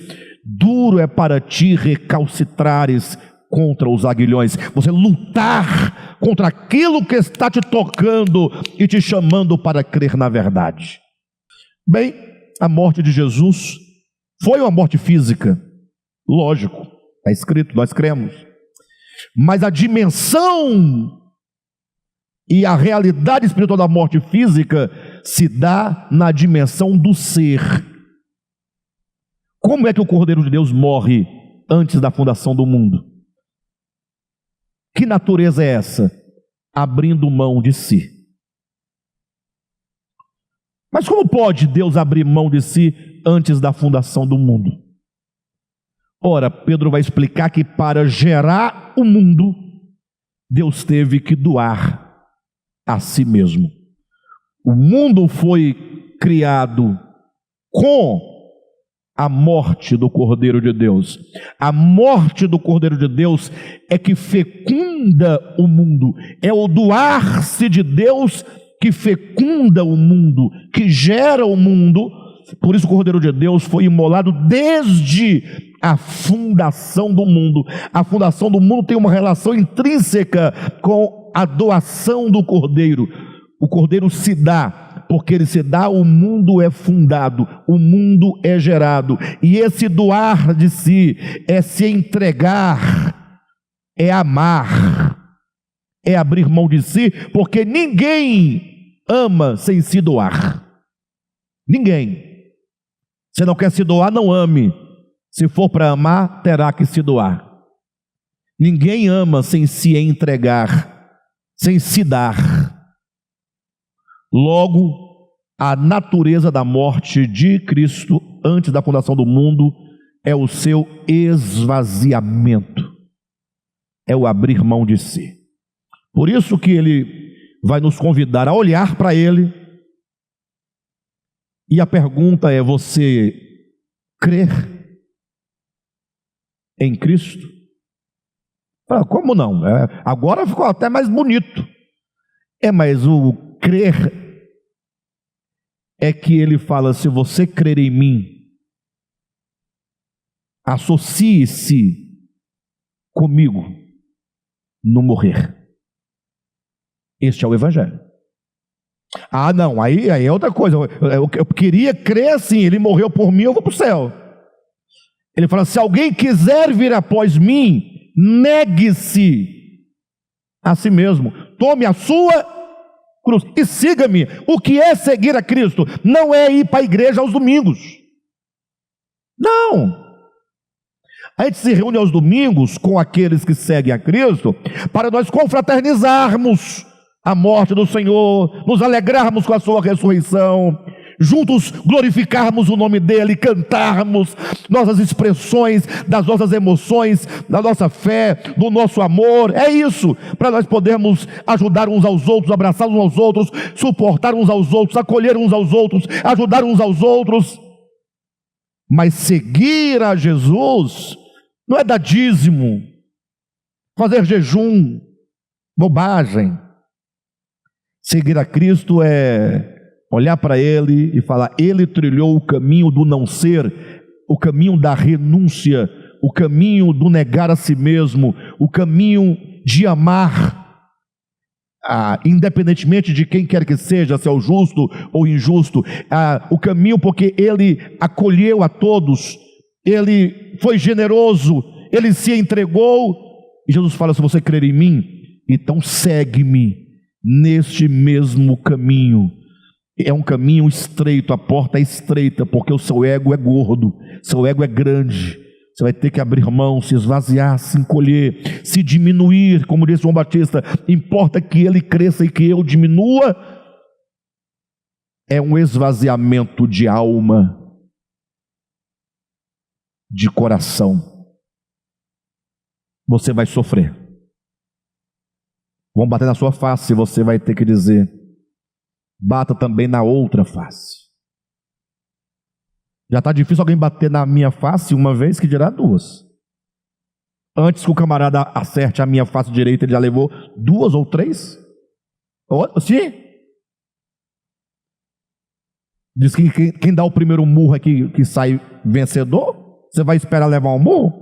duro é para ti recalcitrares contra os aguilhões. Você lutar contra aquilo que está te tocando e te chamando para crer na verdade. Bem, a morte de Jesus foi uma morte física, lógico, está escrito, nós cremos. Mas a dimensão e a realidade espiritual da morte física se dá na dimensão do ser. Como é que o Cordeiro de Deus morre antes da fundação do mundo? Que natureza é essa? Abrindo mão de si. Mas como pode Deus abrir mão de si antes da fundação do mundo? Ora, Pedro vai explicar que para gerar o mundo, Deus teve que doar a si mesmo. O mundo foi criado com a morte do Cordeiro de Deus. A morte do Cordeiro de Deus é que fecunda o mundo, é o doar-se de Deus que fecunda o mundo, que gera o mundo. Por isso o Cordeiro de Deus foi imolado desde a fundação do mundo. A fundação do mundo tem uma relação intrínseca com a doação do Cordeiro. O Cordeiro se dá, porque ele se dá, o mundo é fundado, o mundo é gerado. E esse doar de si é se entregar, é amar, é abrir mão de si, porque ninguém ama sem se doar. Ninguém. Se não quer se doar, não ame. Se for para amar, terá que se doar. Ninguém ama sem se entregar, sem se dar. Logo, a natureza da morte de Cristo antes da fundação do mundo é o seu esvaziamento, é o abrir mão de si. Por isso que ele vai nos convidar a olhar para ele, e a pergunta é: você crer em Cristo? Como não? Agora ficou até mais bonito. Mas o crer é que ele fala: se você crer em mim, associe-se comigo no morrer. Este é o Evangelho. Não, aí é outra coisa. Eu queria crer assim: ele morreu por mim, eu vou para o céu. Ele fala: se alguém quiser vir após mim, negue-se a si mesmo, tome a sua cruz e siga-me. O que é seguir a Cristo? Não é ir para a igreja aos domingos. Não. A gente se reúne aos domingos com aqueles que seguem a Cristo para nós confraternizarmos a morte do Senhor, nos alegrarmos com a sua ressurreição, juntos glorificarmos o nome dele, cantarmos nossas expressões das nossas emoções, da nossa fé, do nosso amor. É isso, para nós podermos ajudar uns aos outros, abraçar uns aos outros, suportar uns aos outros, acolher uns aos outros, ajudar uns aos outros. Mas seguir a Jesus não é dar dízimo, fazer jejum, bobagem. Seguir a Cristo é olhar para ele e falar: ele trilhou o caminho do não ser, o caminho da renúncia, o caminho do negar a si mesmo, o caminho de amar, independentemente de quem quer que seja, se é o justo ou injusto, o caminho porque ele acolheu a todos, ele foi generoso, ele se entregou. E Jesus fala: se você crer em mim, então segue-me neste mesmo caminho. É um caminho estreito, a porta é estreita, porque o seu ego é gordo, seu ego é grande. Você vai ter que abrir mão, se esvaziar, se encolher, se diminuir, como disse João Batista: importa que ele cresça e que eu diminua. É um esvaziamento de alma, de coração. Você vai sofrer, vão bater na sua face, você vai ter que dizer: bata também na outra face. Já está difícil alguém bater na minha face uma vez, que dirá duas. Antes que o camarada acerte a minha face direita, ele já levou duas ou três. Sim. Diz que quem dá o primeiro murro é que sai vencedor. Você vai esperar levar um murro?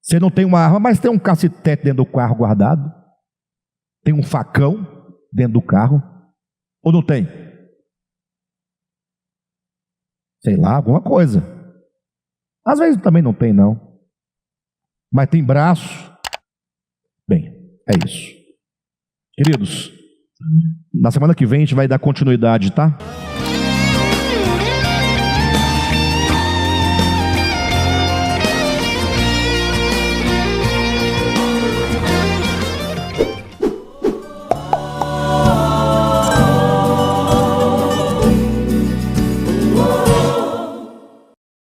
Você não tem uma arma, mas tem um cacetete dentro do carro guardado. Tem um facão dentro do carro. Ou não tem? Sei lá, alguma coisa. Às vezes também não tem, não. Mas tem braço. Bem, é isso. Queridos, na semana que vem a gente vai dar continuidade, tá?